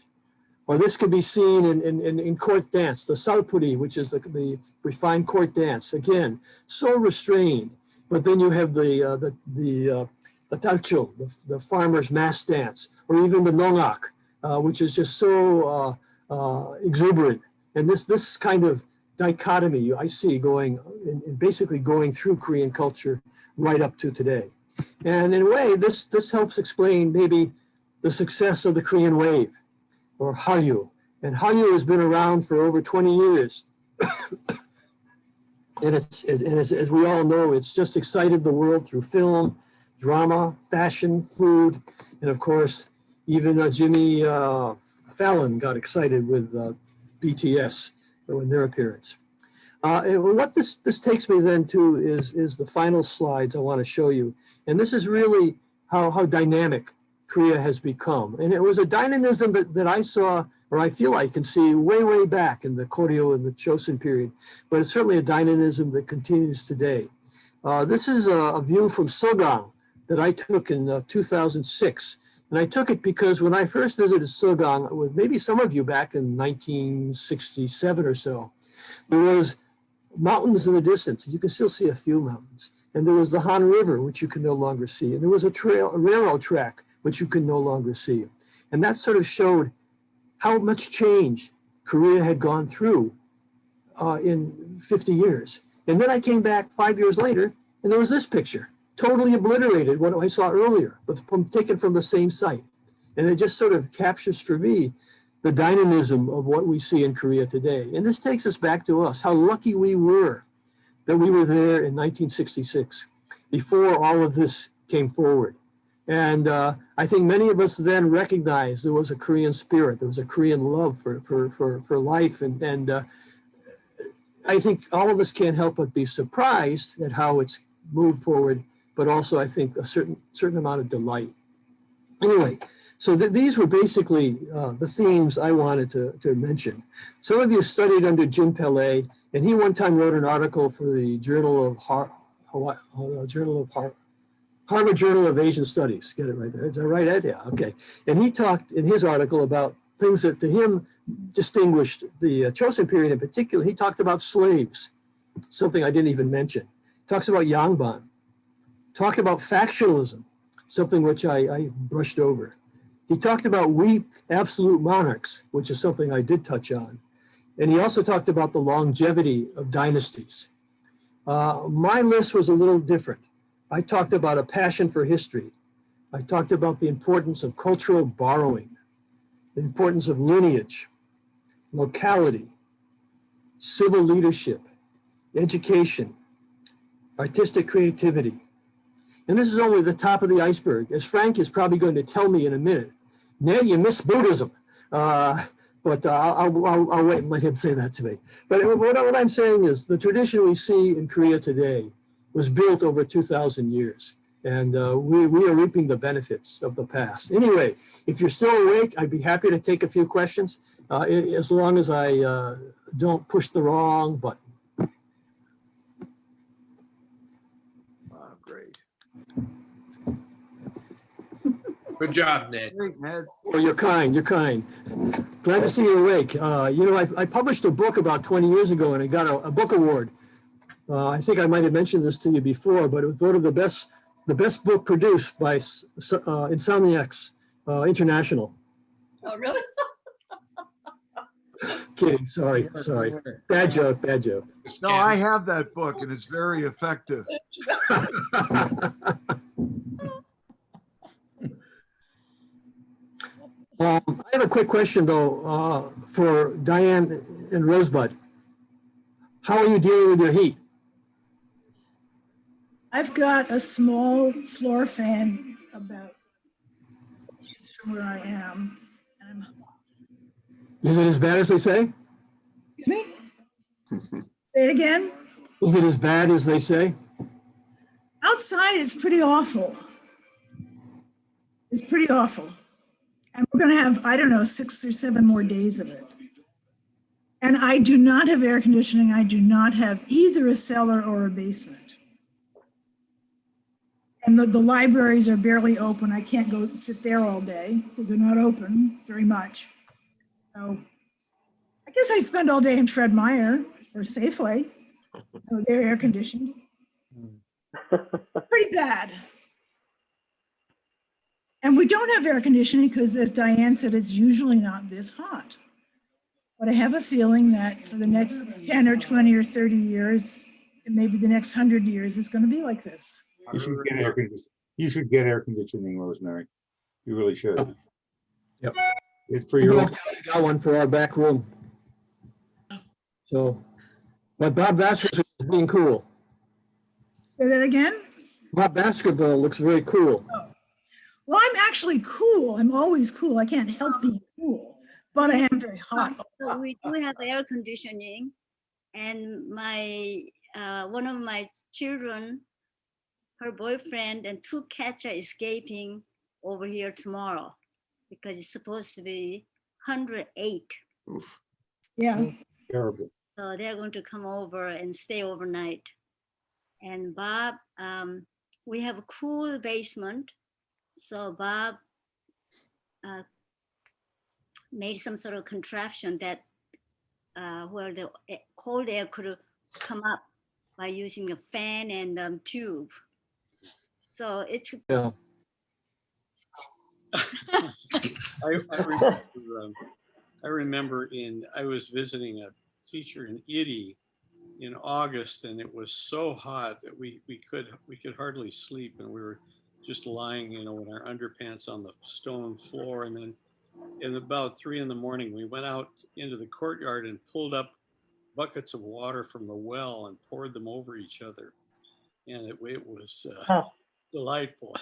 Or this could be seen in court dance, the salpuri, which is the refined court dance. Again, so restrained. But then you have the talcho, the farmer's mass dance, or even the nongak, which is just so exuberant. And this kind of dichotomy I see basically going through Korean culture right up to today. And in a way, this helps explain maybe the success of the Korean wave, or Hallyu. And Hallyu has been around for over 20 years. And as we all know, it's just excited the world through film, drama, fashion, food, and of course, even Jimmy Fallon got excited with BTS in their appearance. And what this takes me then to is the final slides I want to show you. And this is really how dynamic Korea has become. And it was a dynamism that I saw, or I feel I can see way, way back in the Koryo and the Chosun period, but it's certainly a dynamism that continues today. This is a view from Sogang that I took in 2006. And I took it because when I first visited Sogang, with maybe some of you back in 1967 or so, there was mountains in the distance. You can still see a few mountains. And there was the Han River, which you can no longer see. And there was a railroad track, which you can no longer see. And that sort of showed how much change Korea had gone through in 50 years. And then I came back 5 years later, and there was this picture, totally obliterated what I saw earlier, but taken from the same site. And it just sort of captures for me the dynamism of what we see in Korea today. And this takes us back to us, how lucky we were that we were there in 1966, before all of this came forward. And I think many of us then recognized there was a Korean spirit, there was a Korean love for life. And I think all of us can't help but be surprised at how it's moved forward, but also I think a certain amount of delight. Anyway, so these were basically the themes I wanted to mention. Some of you studied under Jim Pele, and he one time wrote an article for the Harvard Journal of Asian Studies. Get it right there. Is that right, Ed? Yeah, okay. And he talked in his article about things that to him distinguished the Chosun period in particular. He talked about slaves, something I didn't even mention. Talks about Yangban. Talked about factionalism, something which I brushed over. He talked about weak absolute monarchs, which is something I did touch on. And he also talked about the longevity of dynasties. My list was a little different. I talked about a passion for history. I talked about the importance of cultural borrowing, the importance of lineage, locality, civil leadership, education, artistic creativity. And this is only the top of the iceberg. As Frank is probably going to tell me in a minute, Ned, you missed Buddhism. But I'll wait and let him say that to me. But what I'm saying is the tradition we see in Korea today was built over 2,000 years. And we are reaping the benefits of the past. Anyway, if you're still awake, I'd be happy to take a few questions, as long as I don't push the wrong button. Wow, great. Good job, Ned. Great, Ned. Well, you're kind, you're kind. Glad to see you awake. I published a book about 20 years ago and I got a book award. I think I might have mentioned this to you before, but it was voted the best book produced by Insomniacs International. Oh, really? kidding. Sorry. Bad joke, bad joke. Just No, can't- I have that book and it's very effective. I have a quick question though, for Diane and Rosebud. How are you dealing with your heat? I've got a small floor fan about just from where I am. And Is it as bad as they say? excuse me? Say it again. Is it as bad as they say? Outside, it's pretty awful. It's pretty awful. And we're going to have, I don't know, 6 or 7 more days of it. And I do not have air conditioning. I do not have either a cellar or a basement. And the libraries are barely open. I can't go sit there all day because they're not open very much. So I guess I spend all day in Fred Meyer or Safeway. Oh, they're air conditioned. Pretty bad. And we don't have air conditioning because, as Diane said, it's usually not this hot. But I have a feeling that for the next 10 or 20 or 30 years, and maybe the next 100 years, it's going to be like this. You should get air conditioning. You should get air conditioning, Rosemary. You really should. Yep. It's for We your. got one for our back room. So, but Bob Baskerville is being cool. Say that again? Bob Baskerville looks very cool. Well, I'm actually cool. I'm always cool. I can't help being cool, but I am very hot. So we do have air conditioning, and my one of my children, her boyfriend and 2 cats are escaping over here tomorrow because it's supposed to be 108. Oof. Yeah. Terrible. So they're going to come over and stay overnight. And Bob, we have a cool basement. So Bob made some sort of contraption that where the cold air could come up by using a fan and tube. So it's Yeah. I remember I was visiting a teacher in Ity in August, and it was so hot that we could hardly sleep, and we were just lying, in our underpants on the stone floor. And then in about 3 in the morning, we went out into the courtyard and pulled up buckets of water from the well and poured them over each other. And it was delightful.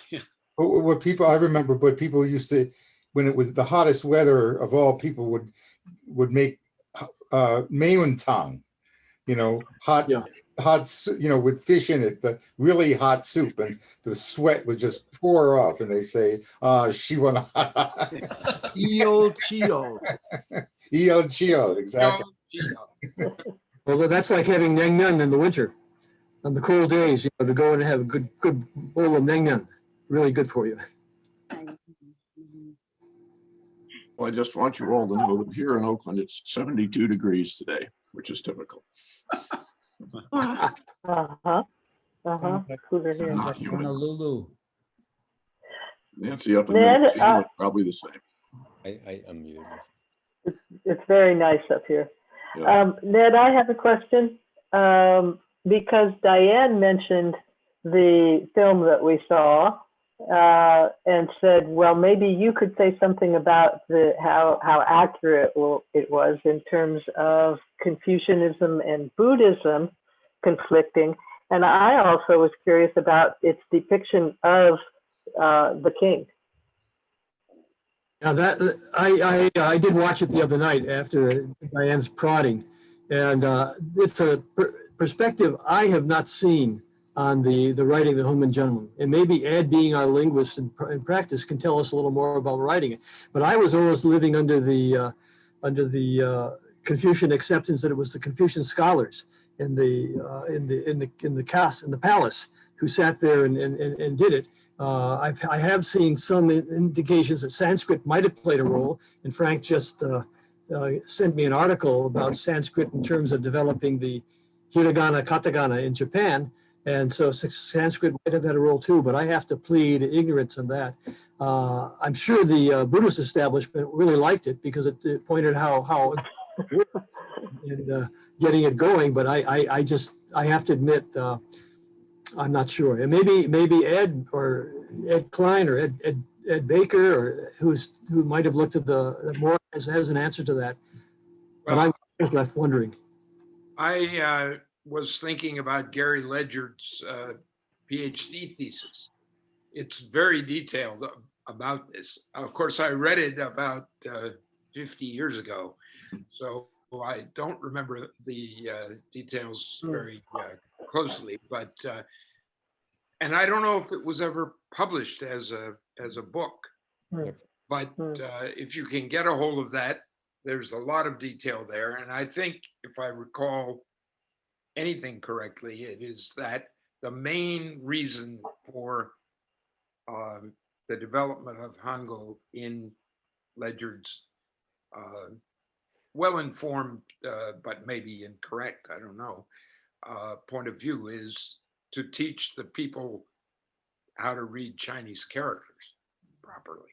What people, I remember what people used to, when it was the hottest weather of all, people would make Maeuntang, hot, Yeah. with fish in it, the really hot soup, and the sweat would just pour off, and they say, she won Eel Chio. El Chio, exactly. Well, that's like having Neng Neng in the winter. On the cold days, to go and have a good bowl of Neng Neng. Really good for you. Well, I just want you all to know that here in Oakland, it's 72 degrees today, which is typical. Ah, Cooler here. Not humid. Honolulu. Nancy up in Ned, Mendocino is probably the same. I unmuted. It's very nice up here. Yeah. Ned, I have a question. Because Diane mentioned the film that we saw and said, well, maybe you could say something about how accurate it was in terms of Confucianism and Buddhism conflicting. And I also was curious about its depiction of the king. Now that I did watch it the other night after Diane's prodding, and it's a perspective I have not seen on the writing of the Human Gentleman. And maybe Ed, being our linguist in practice, can tell us a little more about writing it. But I was always living under the Confucian acceptance that it was the Confucian scholars in the palace who sat there and did it. I have seen some indications that Sanskrit might have played a role, and Frank just sent me an article about Sanskrit in terms of developing the hiragana, katakana in Japan, and so Sanskrit might have had a role too, but I have to plead ignorance on that. I'm sure the Buddhist establishment really liked it because it pointed how and getting it going. But I have to admit, I'm not sure. And maybe Ed Klein or Ed Baker, or who might have looked at the more has an answer to that. But Well, I'm just left wondering. I was thinking about Gary Ledger's PhD thesis. It's very detailed about this. Of course, I read it about 50 years ago, so I don't remember the details very closely. But and I don't know if it was ever published as a book. But if you can get a hold of that, there's a lot of detail there. And I think, if I recall anything correctly, it is that the main reason for the development of Hangul in Ledger's well-informed, but maybe incorrect, I don't know, point of view is to teach the people how to read Chinese characters properly.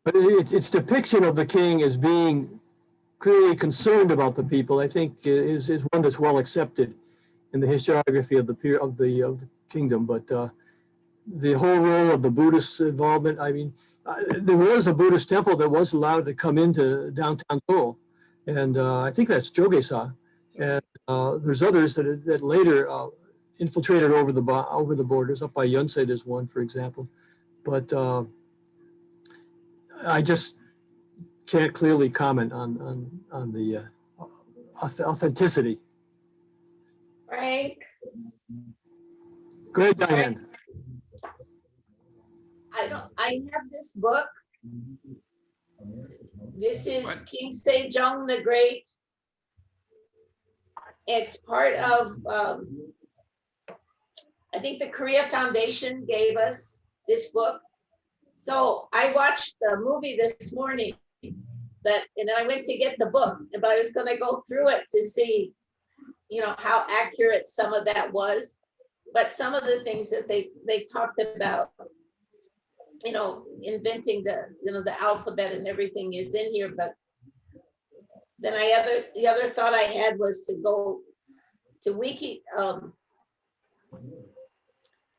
But its depiction of the king as being clearly concerned about the people, I think, is one that's well accepted in the historiography of the kingdom. But the whole role of the Buddhist involvement, I mean, there was a Buddhist temple that was allowed to come into downtown Seoul, and I think that's Jogesa, and there's others that later infiltrated over the borders. Up by Yonsei, there's one, for example. But I just can't clearly comment on the authenticity. Frank, Go ahead, Diane. I have this book. This is King Sejong the Great. It's part of, I think the Korea Foundation gave us this book. So I watched the movie this morning, and then I went to get the book, but I was going to go through it to see, how accurate some of that was. But some of the things that they talked about, inventing the alphabet and everything is in here. But then the other thought I had was to go to Wiki, to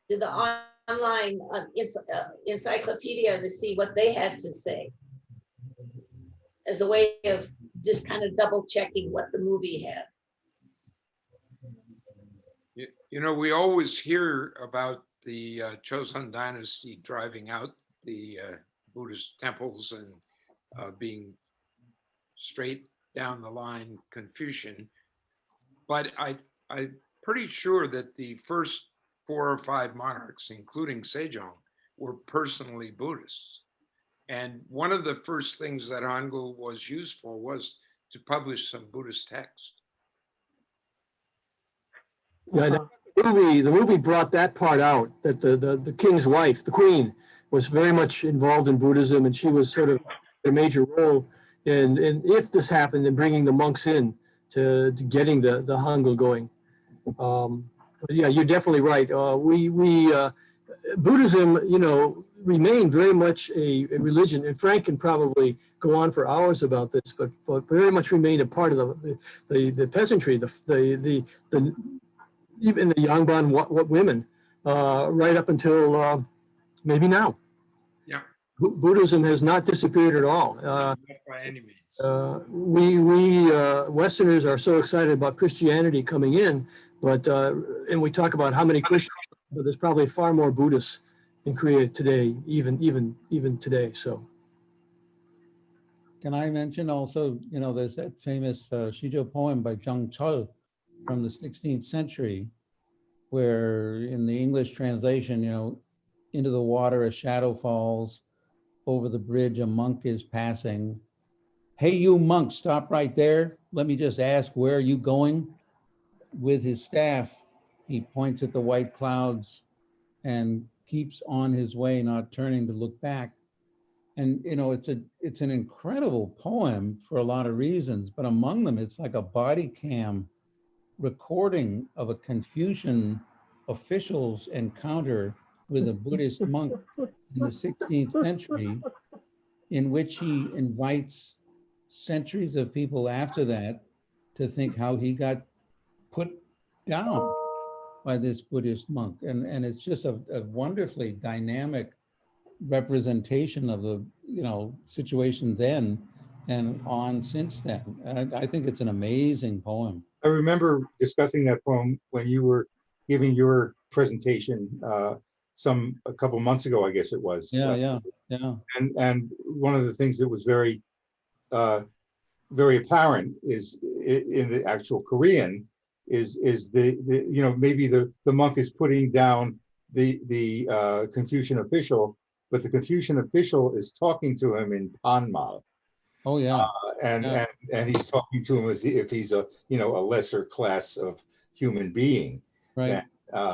the online encyclopedia to see what they had to say, as a way of just kind of double checking what the movie had. We always hear about the Chosun dynasty driving out the Buddhist temples and being straight down the line Confucian. But I'm pretty sure that the first 4 or 5 monarchs, including Sejong, were personally Buddhists. And one of the first things that Hangul was used for was to publish some Buddhist text. Yeah, the movie brought that part out, that the king's wife, the queen, was very much involved in Buddhism, and she was sort of a major role in if this happened, in bringing the monks in to getting the Hangul going. But yeah, you're definitely right. Buddhism, remained very much a religion, and Frank can probably go on for hours about this, but very much remained a part of the peasantry, even the Yangban women, right up until maybe now. Yeah. Buddhism has not disappeared at all. Not by any means. We Westerners are so excited about Christianity coming in, but and we talk about how many Christians, but there's probably far more Buddhists in Korea today, even today. So, can I mention also, there's that famous Shijo poem by Zhang Chul from the 16th century, where in the English translation, into the water a shadow falls, over the bridge a monk is passing. Hey, you monk, stop right there. Let me just ask, where are you going? With his staff, he points at the white clouds and keeps on his way, not turning to look back. And it's an incredible poem for a lot of reasons, but among them, it's like a body cam recording of a Confucian official's encounter with a Buddhist monk in the 16th century in which he invites centuries of people after that to think how he got put down by this Buddhist monk. And it's just a wonderfully dynamic representation of the, situation then and on since then. I think it's an amazing poem. I remember discussing that poem when you were giving your presentation a couple months ago, I guess it was. Yeah. And one of the things that was very apparent is in the actual Korean is the maybe the monk is putting down the Confucian official, but the Confucian official is talking to him in Panmal. Oh yeah. And he's talking to him as if he's a lesser class of human being. Right.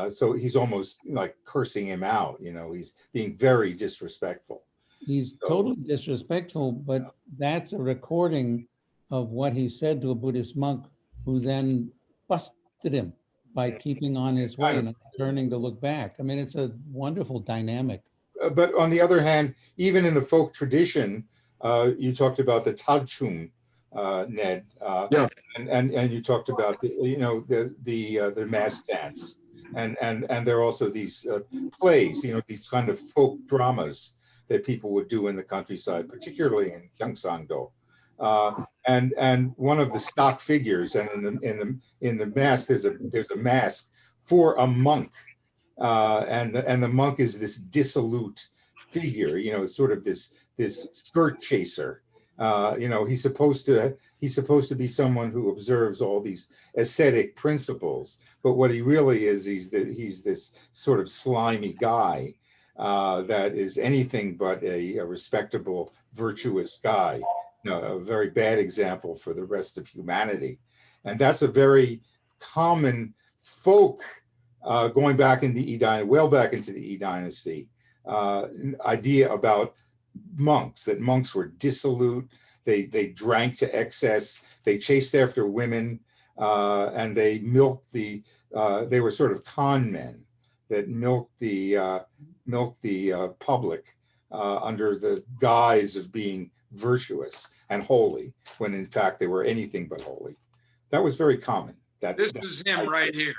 So he's almost like cursing him out. He's being very disrespectful. He's totally disrespectful, but that's a recording of what he said to a Buddhist monk who then busted him by keeping on his way and turning to look back. I mean, it's a wonderful dynamic. But on the other hand, even in the folk tradition, you talked about the Talchum, Ned, and you talked about the mass dance, and there are also these plays, these kind of folk dramas that people would do in the countryside, particularly in Gyeongsang-do. And one of the stock figures, and in the mask there's a mask for a monk, and the monk is this dissolute figure, sort of this skirt chaser. He's supposed to be someone who observes all these ascetic principles, but what he really is, he's this sort of slimy guy that is anything but a respectable, virtuous guy. A very bad example for the rest of humanity. And that's a very common folk, going back in the well back into the Yi Dynasty, idea about monks, that monks were dissolute, they drank to excess, they chased after women, and they milked they were sort of con men that milked the public under the guise of being virtuous and holy, when in fact they were anything but holy. That was very common. This is him right here.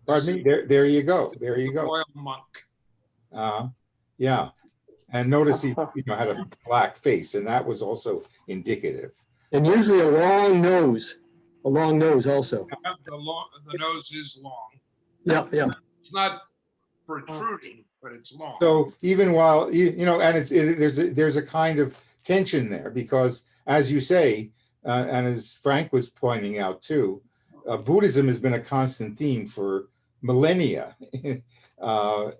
Pardon me. There you go. There you go. Royal monk. Yeah, and notice he had a black face, and that was also indicative. And usually a long nose also. The nose is long. Yeah. It's not protruding, but it's long. So even while and there's a kind of tension there, because as you say, and as Frank was pointing out too, Buddhism has been a constant theme for millennia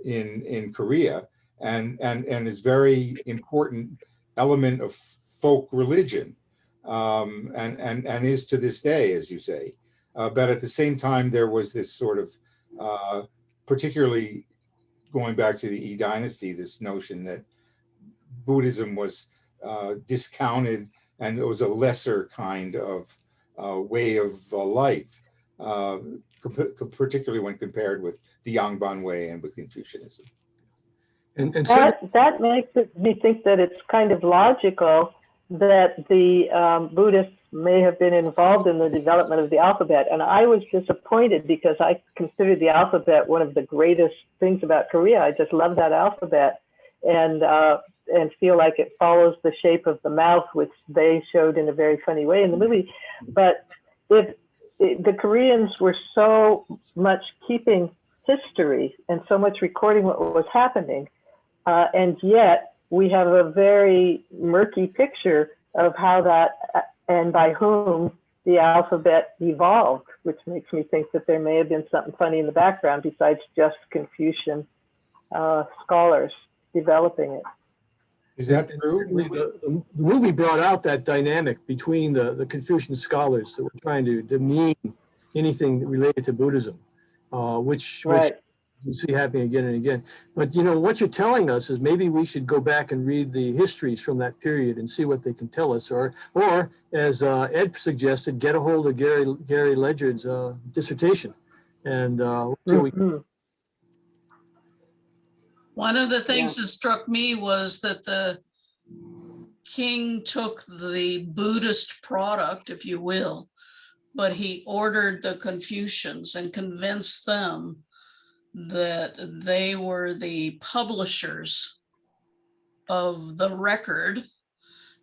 in Korea, and is very important element of folk religion, and is to this day, as you say. But at the same time, there was this sort of, particularly going back to the Yi Dynasty, this notion that Buddhism was discounted, and it was a lesser kind of way of life, particularly when compared with the Yangban way and with Confucianism. And that makes me think that it's kind of logical that the Buddhists may have been involved in the development of the alphabet. And I was disappointed because I considered the alphabet one of the greatest things about Korea. I just love that alphabet, and feel like it follows the shape of the mouth, which they showed in a very funny way in the movie. But if the Koreans were so much keeping history and so much recording what was happening, and yet we have a very murky picture of how that and by whom the alphabet evolved, which makes me think that there may have been something funny in the background besides just Confucian scholars developing it. Is that true? The movie brought out that dynamic between the Confucian scholars that were trying to demean anything related to Buddhism, which you see happening again and again. But what you're telling us is maybe we should go back and read the histories from that period and see what they can tell us, or as Ed suggested, get a hold of Gary Ledger's dissertation, and see what we can. One of the things that struck me was that the king took the Buddhist product, if you will, but he ordered the Confucians and convinced them that they were the publishers of the record.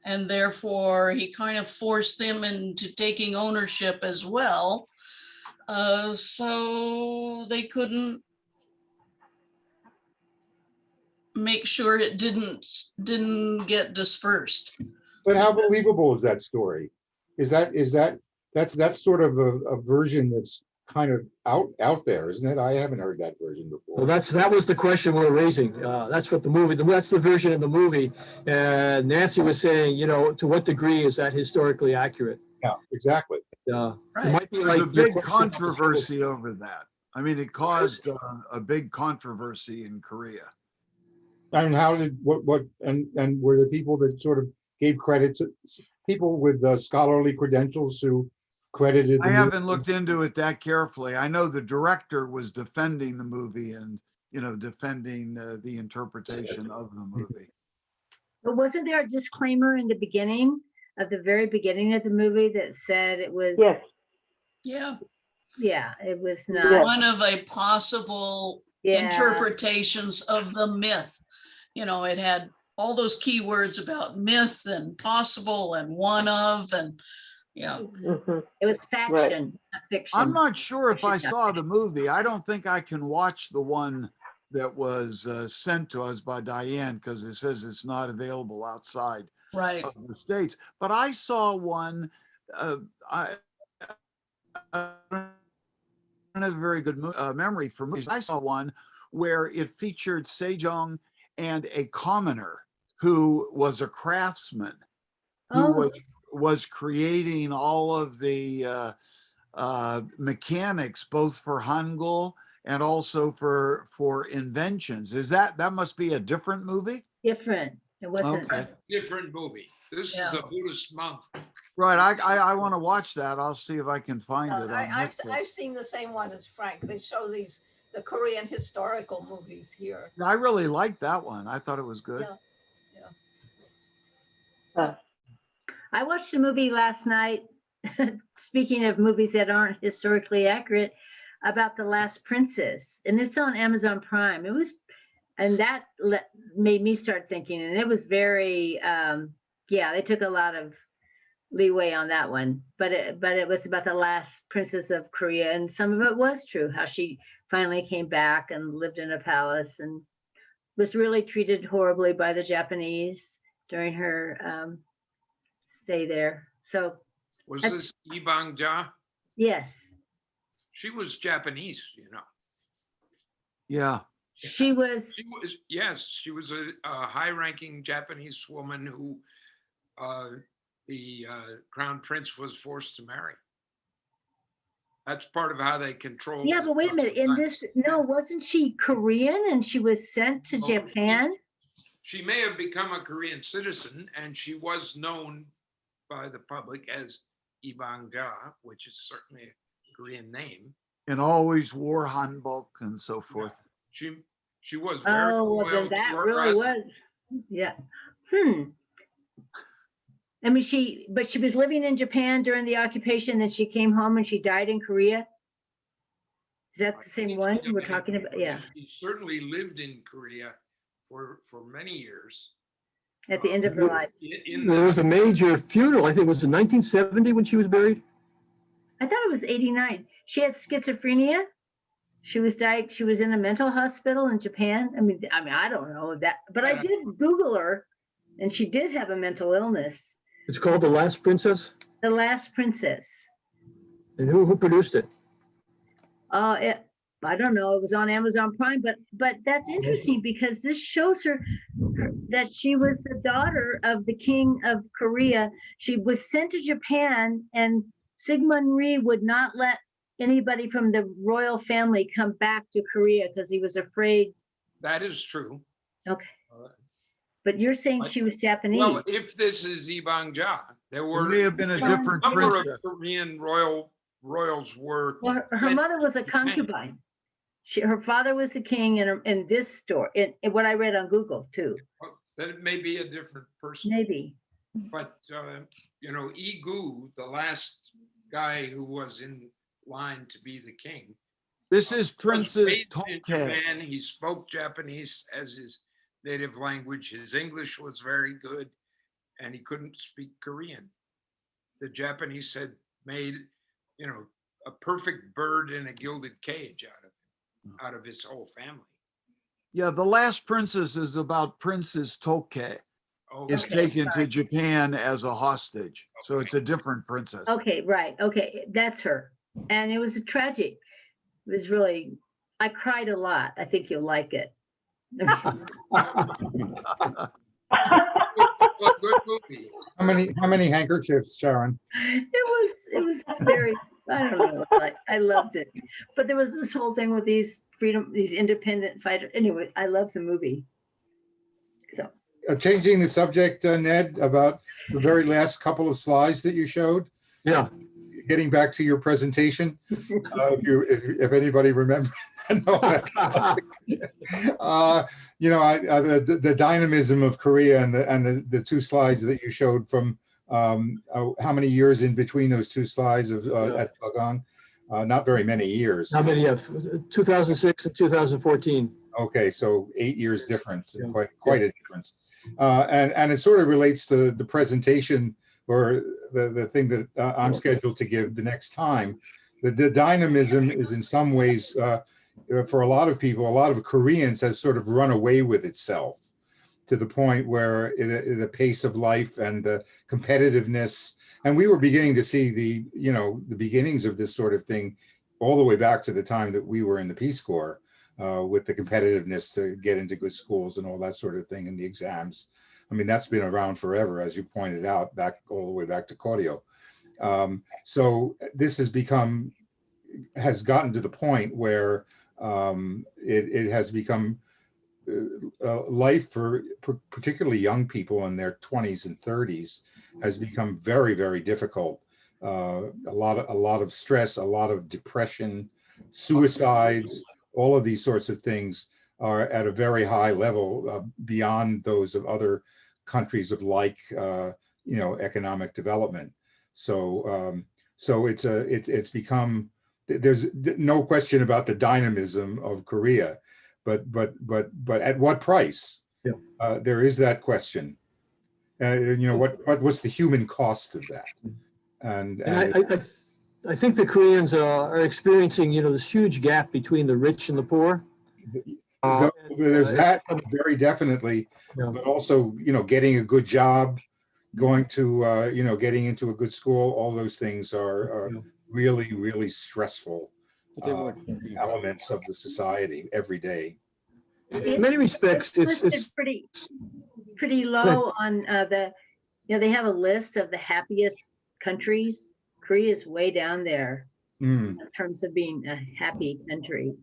And therefore, he kind of forced them into taking ownership as well. So they couldn't make sure it didn't get dispersed. But how believable is that story? That's sort of a version that's kind of out there, isn't it? I haven't heard that version before. Well, that was the question we're raising. That's what that's the version in the movie. And Nancy was saying, to what degree is that historically accurate? Yeah, exactly. It Right. might be There's like a your big question- controversy over that. I mean, it caused a big controversy in Korea. And how did and were the people that sort of gave credit to people with scholarly credentials who credited? I haven't looked into it that carefully. I know the director was defending the movie and, defending the interpretation of the movie. But wasn't there a disclaimer in the beginning, of the very beginning of the movie, that said it was? Yes. Yeah. Yeah, it was not. One of a possible interpretations of the myth. It had all those keywords about myth and possible and one of, and Mhm. It was faction, not fiction. I'm not sure if I saw the movie. I don't think I can watch the one that was sent to us by Diane, because it says it's not available outside right. of the States. But I saw one, I don't have a very good memory for movies. I saw one where it featured Sejong and a commoner who was a craftsman who was creating all of the mechanics, both for Hangul and also for inventions. That must be a different movie? Different. It wasn't. Okay. Different movie. This is a Buddhist monk. Right. I want to watch that. I'll see if I can find it. I've seen the same one as Frank. They show the Korean historical movies here. I really liked that one. I thought it was good. I watched a movie last night, speaking of movies that aren't historically accurate, about The Last Princess, and it's on Amazon Prime. And that made me start thinking, and it was very, they took a lot of leeway on that one, but it was about the last princess of Korea, and some of it was true, how she finally came back and lived in a palace and was really treated horribly by the Japanese during her stay there. So was this Lee Bang-ja? Yes, she was Japanese, Yeah, she was. Yes, she was a high-ranking Japanese woman who the crown prince was forced to marry. That's part of how they control. Yeah, but wait a minute. Wasn't she Korean and she was sent to Japan? She may have become a Korean citizen, and she was known by the public as Lee Bang-ja, which is certainly a Korean name. And always wore hanbok and so forth. She was very then that really was. Yeah. I mean, she was living in Japan during the occupation, then she came home and she died in Korea. Is that the same one we're talking about? Yeah. She certainly lived in Korea for many years. At the end of her life. There was a major funeral. I think it was in 1970 when she was buried. I thought it was 89. She had schizophrenia. She was in a mental hospital in Japan. I mean, I don't know that, but I did Google her, and she did have a mental illness. It's called The Last Princess. The Last Princess. And who produced it? I don't know. It was on Amazon Prime, but that's interesting because this shows her that she was the daughter of the king of Korea. She was sent to Japan, and Sigmund Rhee would not let anybody from the royal family come back to Korea because he was afraid. That is true. Okay. But you're saying she was Japanese. Well, if this is Lee Bang-ja, there may have been a different number princess. of Korean royals were. Well, her mother was a concubine. Her father was the king in this story, in what I read on Google too. Then it may be a different person. Maybe. But, you know, Igu, the last guy who was in line to be the king. This is Princess Raised in Toke. Japan, he spoke Japanese as his native language. His English was very good, and he couldn't speak Korean. The Japanese had made, you know, a perfect bird in a gilded cage out of his whole family. Yeah, The Last Princess is about Princess Toke Oh, is Okay, taken to Japan as a hostage. So it's a different princess. Okay, right. Okay, that's her. And it was a tragic. It was really, I cried a lot. I think you'll like it. it's a good movie. How many handkerchiefs, Sharon? It was very, I don't know. I loved it. But there was this whole thing with these independent fighters. Anyway, I love the movie. So. Changing the subject, Ned, about the very last couple of slides that you showed. Yeah. Getting back to your presentation, if anybody remembers. You know, the dynamism of Korea and the two slides that you showed from how many years in between those two slides of at Bagang? Not very many years. How many have 2006 and 2014? Okay, so 8 years difference, quite a difference. And it sort of relates to the presentation or the thing that I'm scheduled to give the next time. The dynamism is in some ways, for a lot of people, a lot of Koreans has sort of run away with itself to the point where the pace of life and the competitiveness, and we were beginning to see the beginnings of this sort of thing all the way back to the time that we were in the Peace Corps. With the competitiveness to get into good schools and all that sort of thing, and the exams. I mean, that's been around forever, as you pointed out, all the way back to Koryo. So this has gotten to the point where it has become life for particularly young people in their 20s and 30s has become very, very difficult. A lot of stress, a lot of depression, suicides. All of these sorts of things are at a very high level beyond those of other countries of like, economic development. So it's become, there's no question about the dynamism of Korea, but at what price? Yeah. There is that question. What's the human cost of that? And I think the Koreans are experiencing, this huge gap between the rich and the poor. There's that very definitely, but also, getting a good job, going to, getting into a good school, all those things are really, really stressful elements of the society every day. In many respects, it's pretty low on they have a list of the happiest countries. Korea is way down there in terms of being a happy country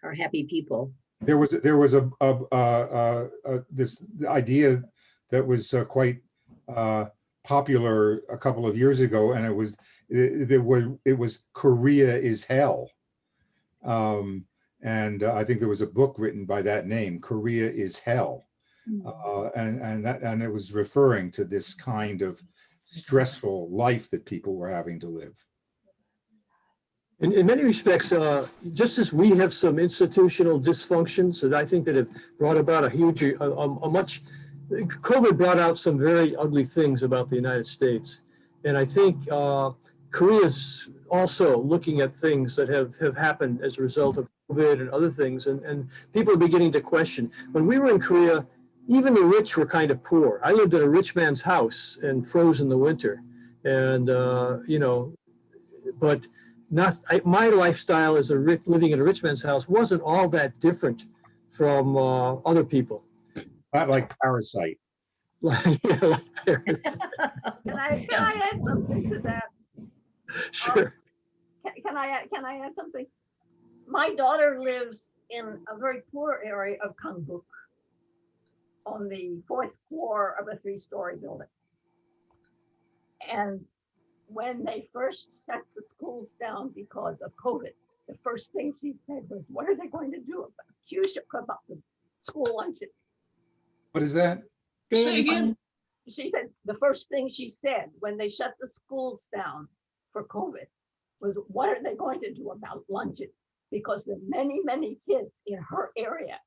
or happy people. There was this idea that was quite popular a couple of years ago, and it was Korea is hell, and I think there was a book written by that name, Korea is Hell, and it was referring to this kind of stressful life that people were having to live. In many respects, just as we have some institutional dysfunctions that I think that have brought about COVID brought out some very ugly things about the United States. And I think Korea's also looking at things that have happened as a result of COVID and other things. And people are beginning to question. When we were in Korea, even the rich were kind of poor. I lived in a rich man's house and froze in the winter. And, but my lifestyle as living in a rich man's house wasn't all that different from other people. Not like Parasite. Like Parasite. Can I add something to that? Sure. Can I add something? My daughter lives in a very poor area of Gangbuk on the 4th floor of a 3-story building. And when they first shut the schools down because of COVID, the first thing she said was, what are they going to do about the school lunches? What is that? Say again. she said the first thing she said when they shut the schools down for COVID was, what are they going to do about lunches? Because the many, many kids in her area,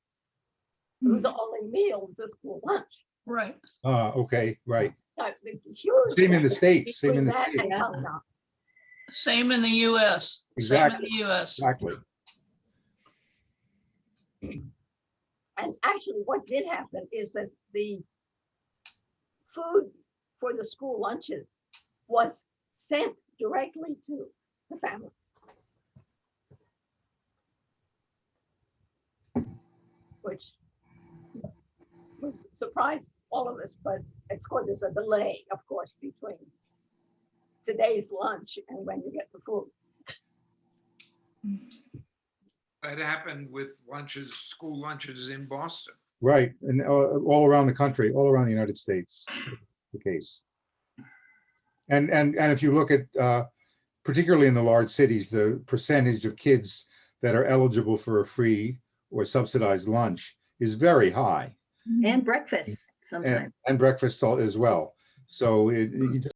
it was the only meal was the school lunch. Right. Okay, right. The huge Same in the difference States, same in between the that and States. China. Same in the US. Exactly. Same in the US. Exactly. And actually what did happen is that the food for the school lunches was sent directly to the families. Which would surprise all of us, but it's course there's a delay, of course, between today's lunch and when you get the food. That happened with lunches, school lunches in Boston. Right, and all around the country, all around the United States, the case. And if you look at, particularly in the large cities, the percentage of kids that are eligible for a free or subsidized lunch is very high. And breakfast sometimes. And breakfast as well. So you just